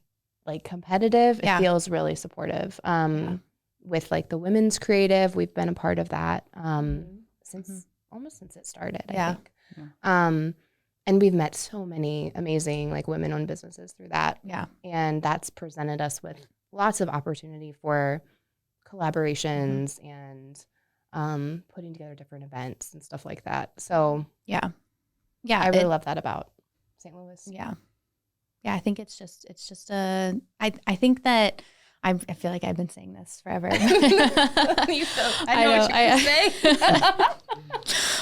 like competitive. It feels really supportive. With like the women's creative, we've been a part of that since it started, I think. Yeah. And we've met so many amazing like women-owned businesses through that. Yeah. And that's presented us with lots of opportunity for collaborations and putting together different events and stuff like that. So yeah, I really love that about St. Louis. Yeah. Yeah, I think it's just I think that I feel like I've been saying this forever. I know what you're saying.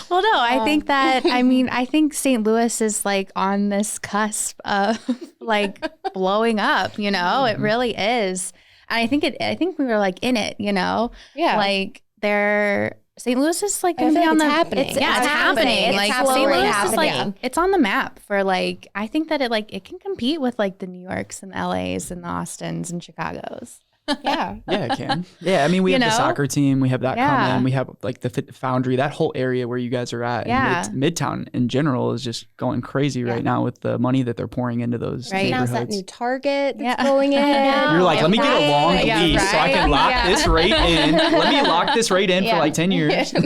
Well, no, I think that, I think St. Louis is like on this cusp of like blowing up, you know, it really is. And I think we were like in it, you know, like St. Louis is like going to be on the happening. It's happening. Like St. Louis is like it's on the map for like I think that it can compete with like the New Yorks and LAs and the Austins and Chicagos. Yeah, it can. Yeah, I mean, we have the soccer team. We have that coming. We have like the Foundry, that whole area where you guys are at. Yeah. And Midtown in general is just going crazy right now with the money that they're pouring into those neighborhoods. Now's that new Target that's going in. You're like, let me get a long lease so I can lock this rate in. Let me lock this rate in for like 10 years. That's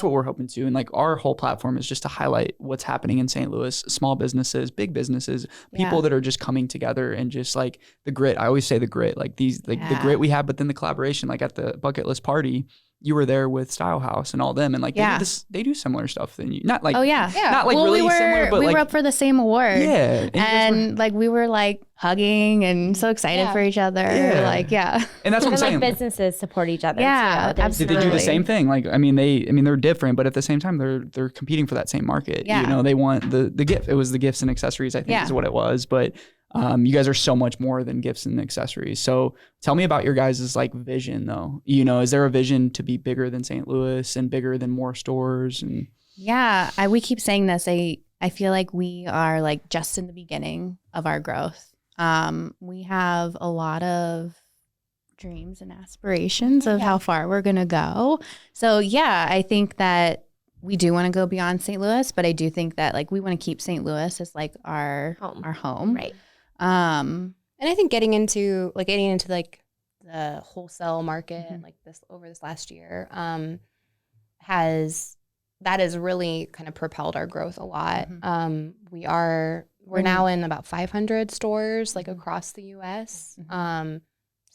what we're hoping to. And like our whole platform is just to highlight what's happening in St. Louis, small businesses, big businesses, people that are just coming together and just like the grit. I always say the grit, like the grit we have, but then the collaboration, like at the bucket list party, you were there with Style House and all them, and like they do similar stuff than you. Not like not like really similar, but we like, were up for the same award. Yeah, and like we were like hugging and so excited for each other. Like and that's what I'm saying. Like businesses support each other. Yeah, absolutely. They do the same thing. Like they're different, but at the same time they're competing for that same market. You know, they want the gift. It was the gifts and accessories, I think is what it was, but. You guys are so much more than gifts and accessories. So tell me about your guys' like vision though. You know, is there a vision to be bigger than St. Louis and bigger than more stores? And we keep saying this. I feel like we are like just in the beginning of our growth. We have a lot of dreams and aspirations of how far we're going to go. So I think that we do want to go beyond St. Louis, but I do think that like we want to keep St. Louis as like our home. Right. And I think getting into like the wholesale market like over this last year has really kind of propelled our growth a lot. We're now in about 500 stores like across the US. And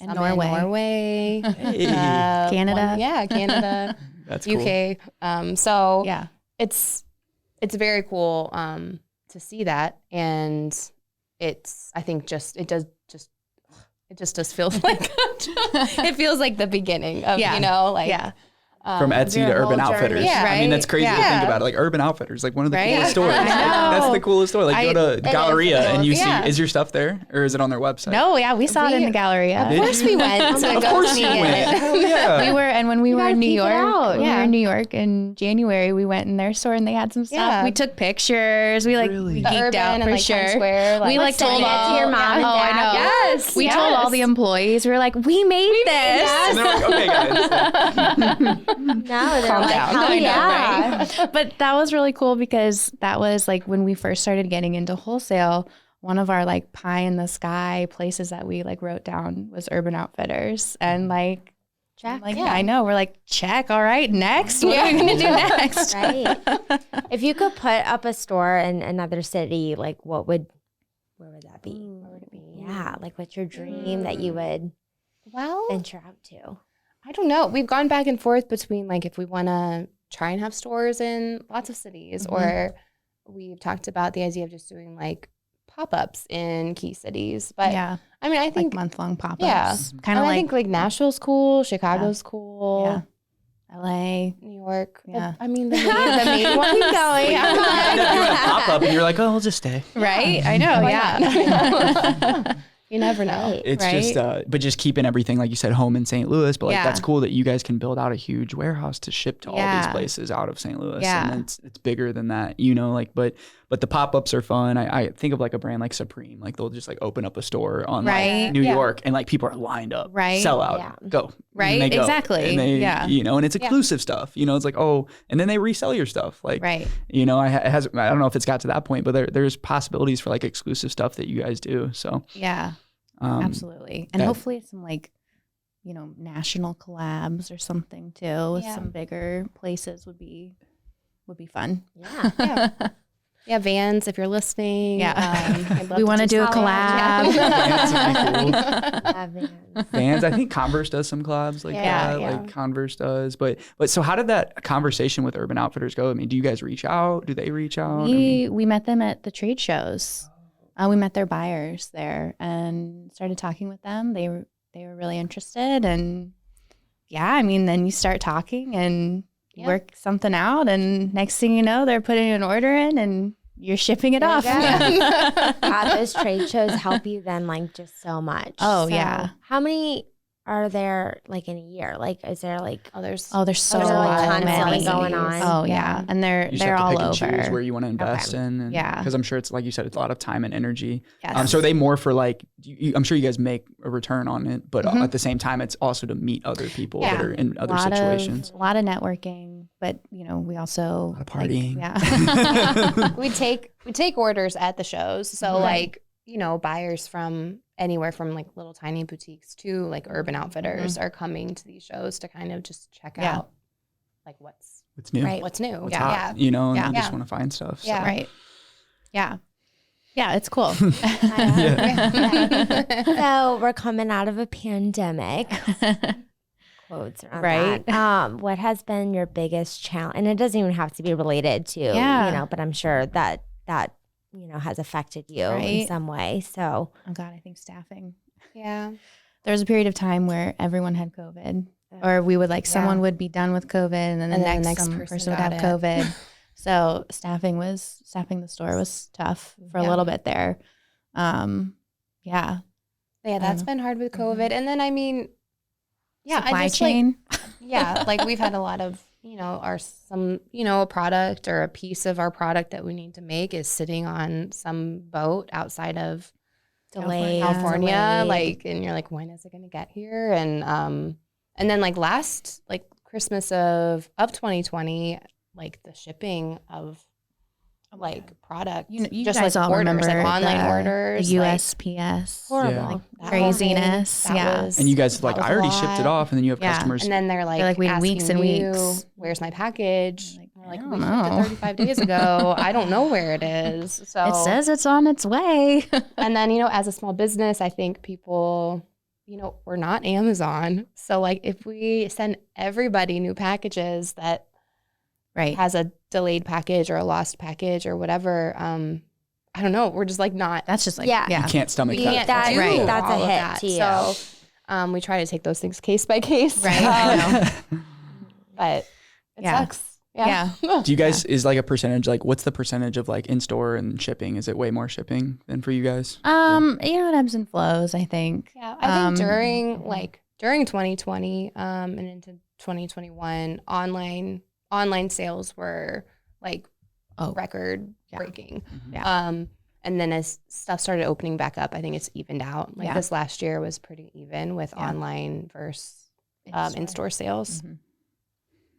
Norway, Canada. Canada. That's UK. Cool. It's very cool to see that, and I think it just does feel like it feels like the beginning of from Etsy to Urban Outfitters. I mean, that's crazy to think about it. Like Urban Outfitters, like one of the coolest stores. That's the coolest store. Like go to Galleria and you see, is your stuff there or is it on their website? No, we saw it in the Galleria. Of course we went. Of course you went. Hell yeah. When we were in New York in January, we went in their store and they had some stuff. We took pictures. We we geeked out for sure. We like told all to your mom and dad. I know. Yes. We told all the employees. We were like, we made this. And they're like, okay, guys. No, they're like, hell yeah. But that was really cool because that was like when we first started getting into wholesale, one of our like pie in the sky places that we like wrote down was Urban Outfitters. And like, check. I know. We're like, check. All right, next. What are we going to do next? Right. If you could put up a store in another city, like where would that be? Where would it be? Yeah. Like what's your dream that you would venture out to? I don't know. We've gone back and forth between like if we want to try and have stores in lots of cities, or we've talked about the idea of just doing like pop-ups in key cities. But I mean, I think like month-long pop-ups. Yeah, kind of like I think like Nashville's cool, Chicago's cool. Yeah. LA, New York. Yeah. I mean, the main one going. Pop-up and you're like, oh, I'll just stay. Right? I know. Yeah. You never know. It's just, but just keeping everything, like you said, home in St. Louis. But like that's cool that you guys can build out a huge warehouse to ship to all these places out of St. Louis. And it's bigger than that, you know. Like, but But the pop-ups are fun. I think of like a brand like Supreme, like they'll just like open up a store on like New York, and like people are lined up, sell out, go, right, and they go. exactly, and they, and it's exclusive stuff, it's like, and then they resell your stuff, like, I don't know if it's got to that point, but there's possibilities for like exclusive stuff that you guys do. So absolutely, and hopefully some like, national collabs or something too with some bigger places would be fun. Yeah, Vans, if you're listening. We want to do a collab. Vans would be cool. Vans, I think Converse does some collabs like that. Like Converse does. But so how did that conversation with Urban Outfitters go? I mean, do you guys reach out? Do they reach out? We met them at the trade shows. We met their buyers there and started talking with them. They were really interested, and then you start talking and work something out, and next thing you know, they're putting an order in and you're shipping it off. Those trade shows help you then like just so much. How many are there like in a year? Like, is there like there's so many going on? And they're all over. Choose where you want to invest in. And, because I'm sure it's like you said, it's a lot of time and energy. Yes. So are they more for like I'm sure you guys make a return on it, but at the same time, it's also to meet other people that are in other situations. A lot of networking, but we also a lot of partying. We take orders at the shows, so like buyers from anywhere from like little tiny boutiques to like Urban Outfitters are coming to these shows to kind of just check out like what's new, what's new, what's hot, and you just want to find stuff. So. It's cool. So we're coming out of a pandemic. Quotes around that. What has been your biggest challenge? And it doesn't even have to be related to but I'm sure that has affected you in some way. So, oh God, I think staffing. Yeah. There was a period of time where everyone had COVID, or we would someone would be done with COVID, and then the next person would have COVID. So staffing the store was tough for a little bit there. That's been hard with COVID. And then, supply chain. Like we've had a lot of, a product or a piece of our product that we need to make is sitting on some boat outside of California. Like, and you're like, when is it going to get here? And then like last, like Christmas of 2020, like the shipping of like product, you just guys like all orders, remember like online orders, the USPS, horrible, like craziness. And you guys like, I already shipped it off, and then you have customers, and then they're like waiting weeks and weeks. Where's my package? Like, we're like, we shipped it 35 days ago. I don't know where it is. So it says it's on its way. And then as a small business, I think people, we're not Amazon, so like if we send everybody new packages that has a delayed package or a lost package or whatever, I don't know. We're just like not. That's just like you can't stomach that. That's a hit to you. So we try to take those things case by case. Right. But it sucks. Yeah. Do you guys is like a percentage? Like, what's the percentage of like in store and shipping? Is it way more shipping than for you guys? It ebbs and flows, I think. Yeah, I think during 2020 and into 2021, online sales were like record breaking. And then as stuff started opening back up, I think it's evened out. Like this last year was pretty even with online versus in-store sales. Mm-hmm.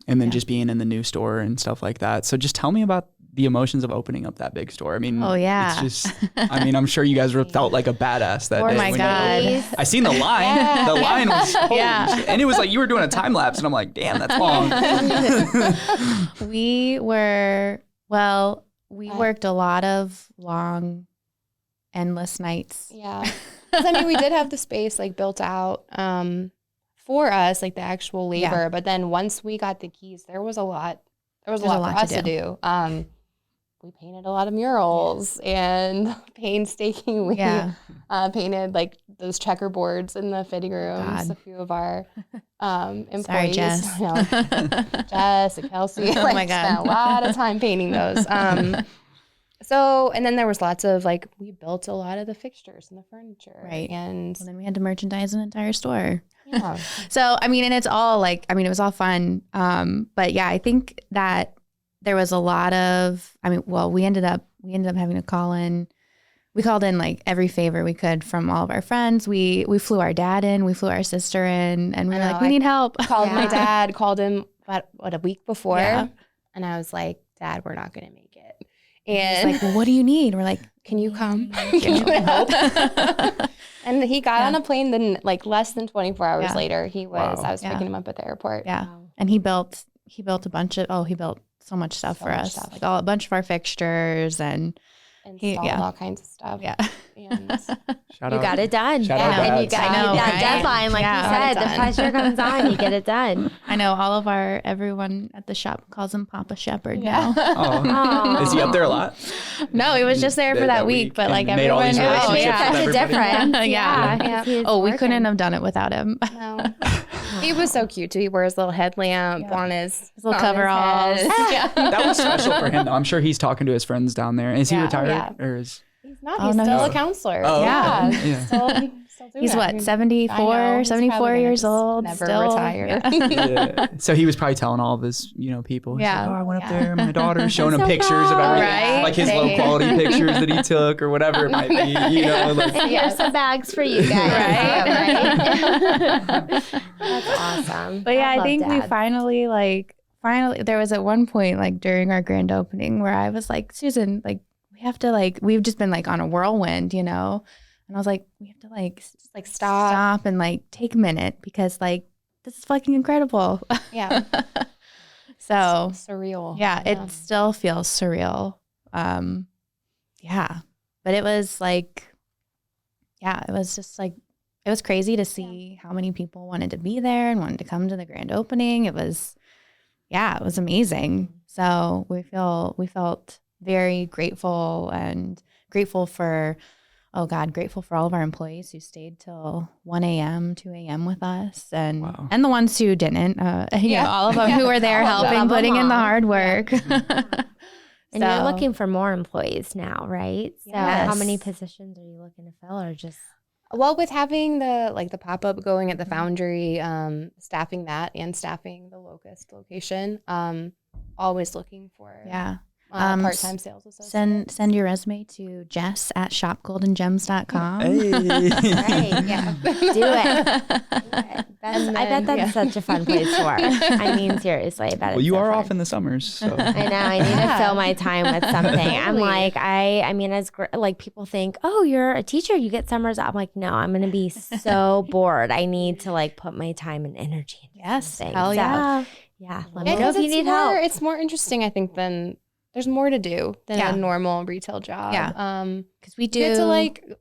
And then just being in the new store and stuff like that. So just tell me about the emotions of opening up that big store. I mean, it's just, I'm sure you guys felt like a badass that day. Oh my God. I seen the line. The line was, and it was like you were doing a time lapse, and I'm like, damn, that's long. We worked a lot of long, endless nights. Yeah. Because we did have the space like built out for us, like the actual labor. But then once we got the keys, there was a lot for us to do. We painted a lot of murals and painstakingly painted like those checkerboards in the fitting rooms. A few of our employees. Sorry, Jess. Jess and Kelsey. Oh my God. Spent a lot of time painting those. So, and then there was lots of like, we built a lot of the fixtures and the furniture. Right. And then we had to merchandise an entire store. Yeah. So, and it's all like, it was all fun. But yeah, I think that there was a lot of, we ended up having to call in. We called in like every favor we could from all of our friends. We flew our dad in, we flew our sister in, and we were like, we need help. Called my dad, called him a week before. And I was like, Dad, we're not going to make it. And he's like, well, what do you need? We're like, can you come? Can you help? And he got on a plane, then like less than 24 hours later, I was picking him up at the airport. Yeah. Wow. And he built a bunch of, he built so much stuff for us. Like a bunch of our fixtures and installed all kinds of stuff. Yeah. And you got it done. Shout out and you got that deadline, like you said, the pressure comes on, you get it done. I know everyone at the shop calls him Papa Shepherd now. Oh. Is he up there a lot? No, he was just there for that week, but like everyone made such a difference. We couldn't have done it without him. No. He was so cute too. He wears a little headlamp on his little coveralls. That was special for him though. I'm sure he's talking to his friends down there. Is he retired? Yeah. Or is he's not. He's still a counselor. Oh, yeah. Okay. Still doing he's it. what, 74 years old? Never still retire. Yeah. So he was probably telling all of his, people. He's Yeah. like, I went up there, my daughter, showing him pictures of everything. Right? Like his low quality pictures that he took or whatever it might be, Like, and here's some bags for you guys. Right? That's awesome. But yeah, I think Dad. we finally, there was at one point, like during our grand opening where I was like, Susan, like, we have to we've just been like on a whirlwind, And I was like, we have to just stop and take a minute because this is fucking incredible. Yeah. So it's surreal. Yeah, it still feels surreal. Yeah. But it was it was just it was crazy to see how many people wanted to be there and wanted to come to the grand opening. It was amazing. So we felt very grateful and grateful for all of our employees who stayed till 1 a.m., 2 a.m. with us and the ones who didn't, all of them who were there helping, putting in the hard work. And you're looking for more employees now, right? So how many positions are you looking to fill or just? Well, with having the pop-up going at the Foundry, staffing that and staffing the Locust location, always looking for part-time sales associates. Send your resume to Jess at shopgoldengems.com. Hey. Right, yeah. Do it. I bet that's such a fun place to work. I mean, seriously, I bet well, it's you so are fun. off in the summers, so. I know. I need to fill my time with something. I'm like, I mean, as people think, oh, you're a teacher, you get summers off. I'm like, no, I'm going to be so bored. I need to put my time and energy into something. Hell yeah. Yeah. Let me know if you need help. It's more interesting, I think, than there's more to do than a normal retail job. Yeah. Because we do. You get to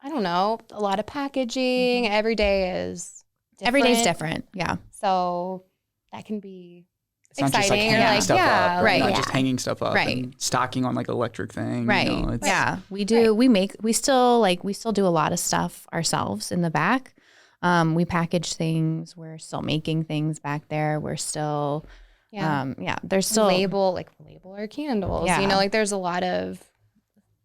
I don't know, a lot of packaging. Mm-hmm. Every day is different. Every day's different. Yeah. So that can be it's not just exciting. hanging stuff up. Right. Not just hanging stuff up. Right. And stocking on electric thing. Right. We do. Right. We still do a lot of stuff ourselves in the back. We package things. We're still making things back there. We're still, there's still label our candles. Yeah. There's a lot of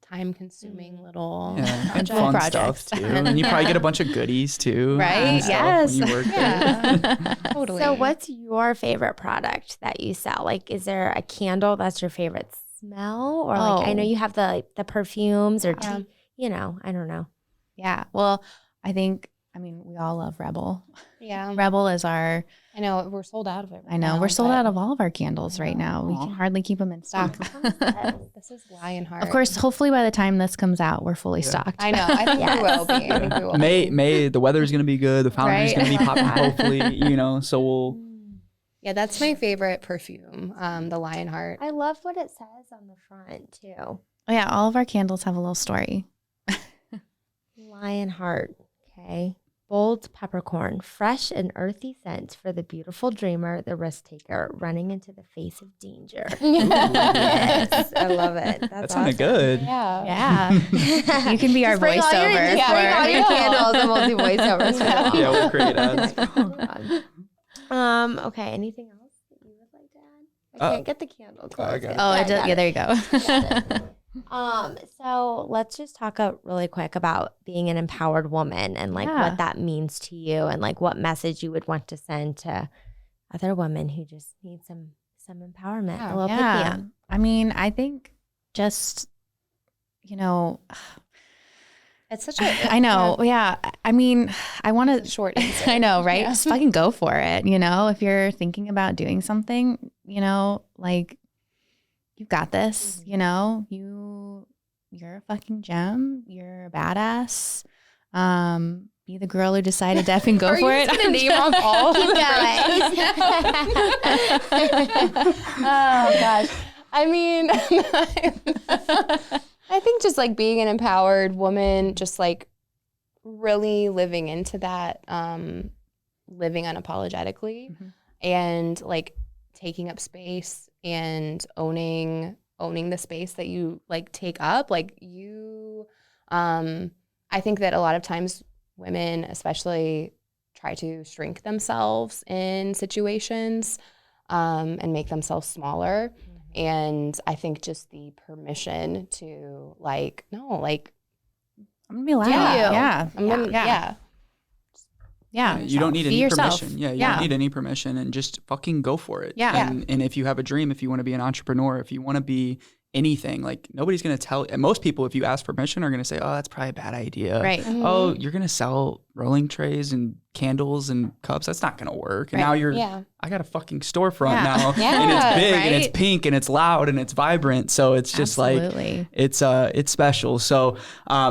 time-consuming little and fun stuff too. And you probably get a bunch of goodies too. Right. Yes. When you work there. Totally. So what's your favorite product that you sell? Is there a candle that's your favorite smell? Or I know you have the perfumes or tea, I don't know. Yeah. Well, we all love Rebel. Yeah. Rebel is our. I know we're sold out of it. I know we're sold out of all of our candles right now. We can hardly keep them in stock. This is Lionheart. Of course, hopefully by the time this comes out, we're fully stocked. I know. I think we will be. I think we will. May the weather's gonna be good. The Foundry's gonna be popping. Hopefully, so we'll. Yeah, that's my favorite perfume. The Lionheart. I love what it says on the front too. Oh yeah, all of our candles have a little story. Lionheart. Okay. Bold peppercorn, fresh and earthy scent for the beautiful dreamer, the risk taker, running into the face of danger. Yes, I love it. That's sounded good. Yeah. You can be our voiceover. Bring all your candles and we'll do voiceovers. Yeah, we'll create ads. Okay. Anything else that you would like to add? I can't get the candle close. There you go. So let's just talk really quick about being an empowered woman and what that means to you and what message you would want to send to other women who just need some some empowerment, Yeah. a little pick me up. I mean, I think just, you know, It's such a. I know. Yeah. I mean, I want to short answer. I know, right? Yeah. Just fucking go for it. You know, if you're thinking about doing something, you know, like you've got this, you know, you're a fucking gem. You're a badass. Be the girl who decided to effing go for it. Gonna name off all. Keep going. Oh gosh. I mean, I think just like being an empowered woman, just like really living into that, living unapologetically, and like taking up space and owning the space that you like take up. Like you, I think that a lot of times women especially try to shrink themselves in situations and make themselves smaller. And I think just the permission to like, no, like, I'm gonna be loud. Yeah. Yeah. Yeah, you don't need Be any yourself. permission. Yeah, you don't need any permission, and just fucking go for it. Yeah. And if you have a dream, if you want to be an entrepreneur, if you want to be anything, like nobody's going to tell. And most people, if you ask permission, are going to say, "Oh, that's probably a bad idea." Right. Oh, you're going to sell rolling trays and candles and cups. That's not going to work. And now I got a fucking storefront now, and it's big and it's pink and it's loud and it's vibrant. So it's just like it's special. So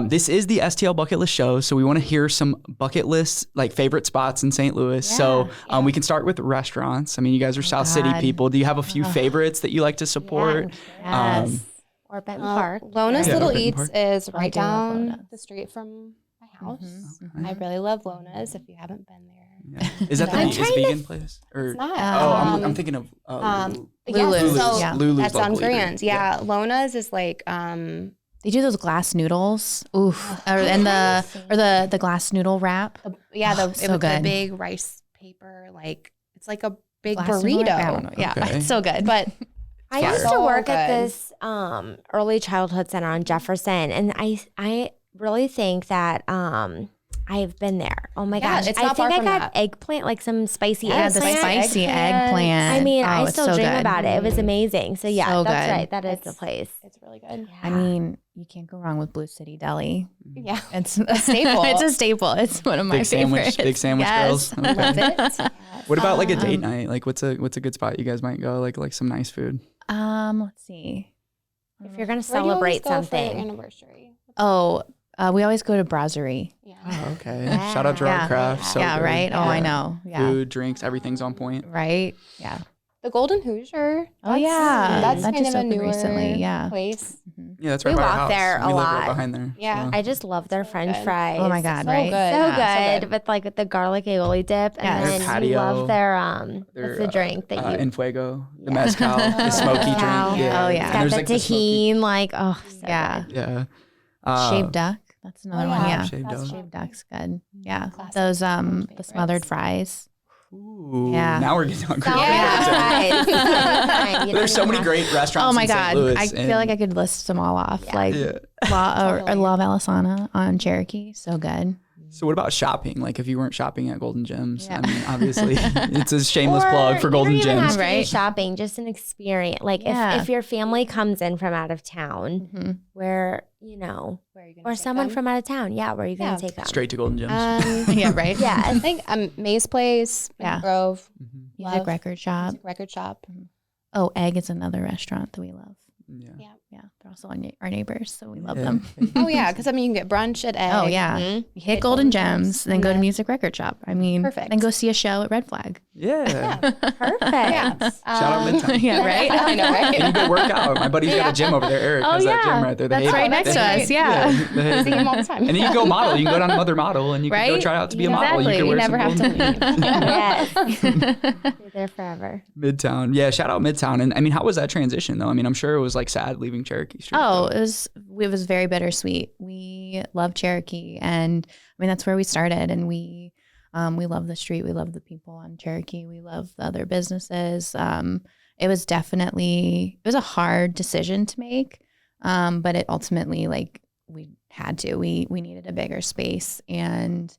this is the STL Bucket List Show. So we want to hear some bucket lists, like favorite spots in St. Louis. So we can start with restaurants. I mean, you guys are South City people. Do you have a few favorites that you like to support? Or Benton Park. Lona's Little Benton Eats Park. is right down the street from my house. Okay. I really love Lona's. If you haven't been there, Yeah. Is that the vegan place? Or it's not. I'm thinking of Lulu's. Lulu's. So Lulu's that's on local Grand. eatery. Yeah, Lona's is like They do those glass noodles. Oof. And the glass noodle wrap. so so the good. big rice paper, like it's like a big Glass noodle wrap? I don't know. burrito. Yeah. Okay. It's so good. But I Fire. used to So work at good. this early childhood center on Jefferson, and I really think that I've been there. Oh my Yeah, gosh. it's I not think far I from got that. eggplant, like some spicy Yeah, the eggplant. spicy eggplant. I mean, I it's still so dream good. about it. It was amazing. So yeah, So that's good. right. That is the place. it's really good. I mean, you can't go wrong with Blue City Deli. Yeah, It's a staple. It's a staple. It's one of my favorites. Big sandwich Yes. girls. Okay. love it. What about like a date night? Like what's a good spot you guys might go? Like some nice food. Let's see. If you're gonna Where do you always celebrate go for your something, anniversary. Oh, we always go to Brasserie. Yeah. Oh, okay. Yeah. Shout out Gerard Yeah. Craft. So yeah, good. right? Oh, I know. Yeah. Food, drinks, everything's on point. Right? Yeah. The Golden Hoosier. Oh, yeah. That's That kind just of a opened newer recently, yeah. place. Yeah, that's right We by our walk house. there a we live lot. right behind there. Yeah. so. I just love their French good. fries. Oh, my God, So right? good. So Yeah, good, with the garlic aioli dip, and Yes. then Their patio, you love their Their, what's the drink that you En Fuego, the mezcal, the smoky drink. Mezcal. Yeah. Oh, yeah. It's And got there's, the like, the smoky- tahini, like so Yeah. good. Yeah. Shaved duck. That's another one. yeah. Yeah. Shaved That's duck. true. Shaved duck's good. Yeah. Classic. Those Favorites. the smothered fries. Ooh, Yeah. now we're getting hungry. Yeah. There's so many great restaurants. Oh my in St. God. Louis, I feel like I could list them all off. Like Yeah. La Velasana on Cherokee. So good. So what about shopping? Like if you weren't shopping at Golden Gems, Yeah. I mean, obviously it's a shameless plug for Golden You don't even Gems. have to do Right? shopping, just an experience. Like Yeah. if your family comes in from out of town, Mhm. where Where are you gonna or take someone them? from out of town, where are you gonna take them? Straight to Golden Gems. Yeah, right? Yeah. I think Maze Place, Yeah. Grove, Mhm. Music Love. record shop. Music Record Shop. Oh, Egg is another restaurant that we love. Yeah. Yeah, they're also our neighbors, so we love Yeah. them. Oh yeah, because I mean you can get brunch at Egg. Oh yeah, Mhm. you hit Golden Gems, then go to Music Record Shop. I mean, Perfect. then go see a show at Red Flag. Yeah. Perfect. Yeah. Shout out Midtown. Yeah, right. I know, right? And you go work out. My buddy's got a gym over there. Eric Oh has that yeah, gym right there. The that's Hay- right the next to Hay- us. Yeah, the See Hay- him all the time. And then you can go model. You can go down to Mother Model and you can go Right? try out to be a model. Exactly. You can You wear never some have to Golden- leave. Yes. You're there forever. Midtown. Yeah, shout out Midtown. And I mean, how was that transition though? I mean, I'm sure it was like sad leaving Cherokee Street. Oh, though. it was very bittersweet. We love Cherokee, and I mean that's where we started, and we love the street. We love the people on Cherokee. We love the other businesses. It was a hard decision to make, but it ultimately we had to. We needed a bigger space, and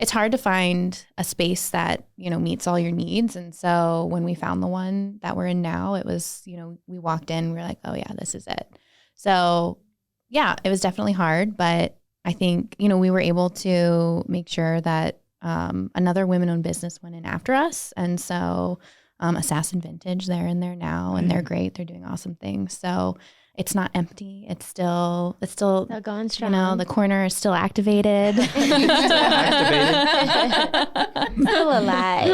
it's hard to find a space that, meets all your needs. And so when we found the one that we're in now, it was, we walked in, we were like, oh yeah, this is it. So yeah, it was definitely hard, but I think, we were able to make sure that another women-owned business went in after us. And so Assassin Vintage, they're in there now, and they're great. They're doing awesome things. So it's not empty. It's still they're going strong. The corner is still activated. Still Still alive.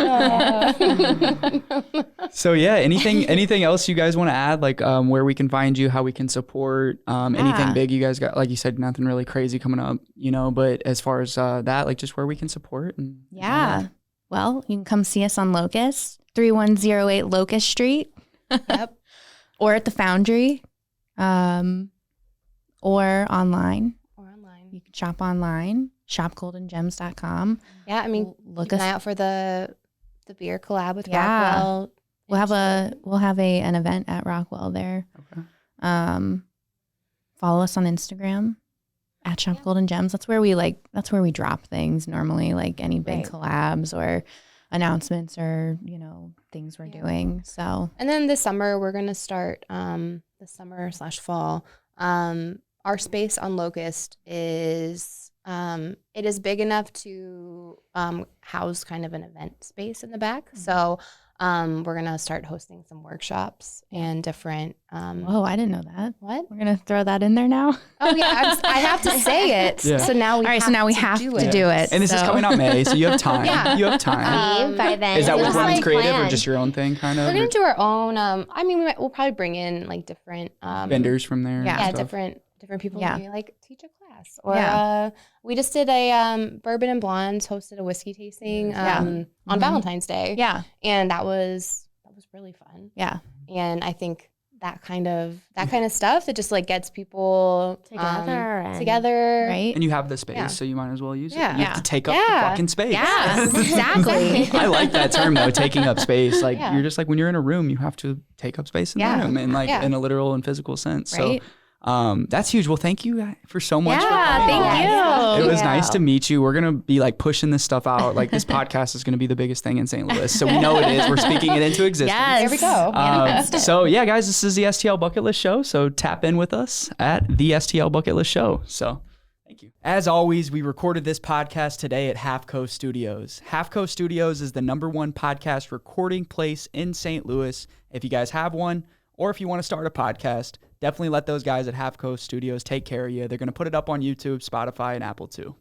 So yeah, anything else you guys want to add? Like where we can find you, how we can support, anything big you guys got? Like you said, nothing really crazy coming up, but as far as that, like just where we can support. And well, you can come see us on Locust, 3108 Locust Street. Yep. Or at the Foundry. Or online. You can shop online, shopgoldengems.com. Yeah, I mean, look keep an eye out for the beer collab with Rockwell. We'll have an event at Rockwell there. Okay. Follow us on Instagram at Shop Golden Gems. That's where we drop things normally, like any big collabs or announcements or things we're doing. So, and then this summer we're gonna start the summer/fall. Our space on Locust is it is big enough to house kind of an event space in the back. So we're gonna start hosting some workshops and different. Whoa, I didn't know that. What? We're gonna throw that in there now. Oh yeah, I have to say it. Yeah. So now we have to do it. And this is coming out May, so you have time. Yeah. You have time. By then, Is that with Women's Creative plan. or just your own thing, kind of? We're gonna do our own. I mean, we'll probably bring in like different vendors from there. Yeah, and stuff. different people. Yeah. Maybe like teach a class, or we just did a Bourbon and Blondes hosted a whiskey tasting on Valentine's Day. Yeah, and that was really fun. Yeah, and I think that kind of stuff that just like gets people together, right? And you have the space, so you might as well use it. Yeah. You have to take up the fucking space. Yes, exactly. I like that term though, taking up space. Like you're just like when you're in a room, you have to take up space in the room, and like in a literal and physical sense. Right. So that's huge. Well, thank you for so much. Yeah, for coming thank you. It was nice to meet you. We're going to be like pushing this stuff out. Like this podcast is going to be the biggest thing in St. Louis. So we know it is. We're speaking it into existence. Yes. There we go. So yeah, guys, this is the STL Bucket List Show. So tap in with us at the STL Bucket List Show. So thank you. As always, we recorded this podcast today at Half Coast Studios. Half Coast Studios is the #1 podcast recording place in St. Louis. If you guys have one, or if you want to start a podcast, definitely let those guys at Half Coast Studios take care of you. They're going to put it up on YouTube, Spotify, and Apple too.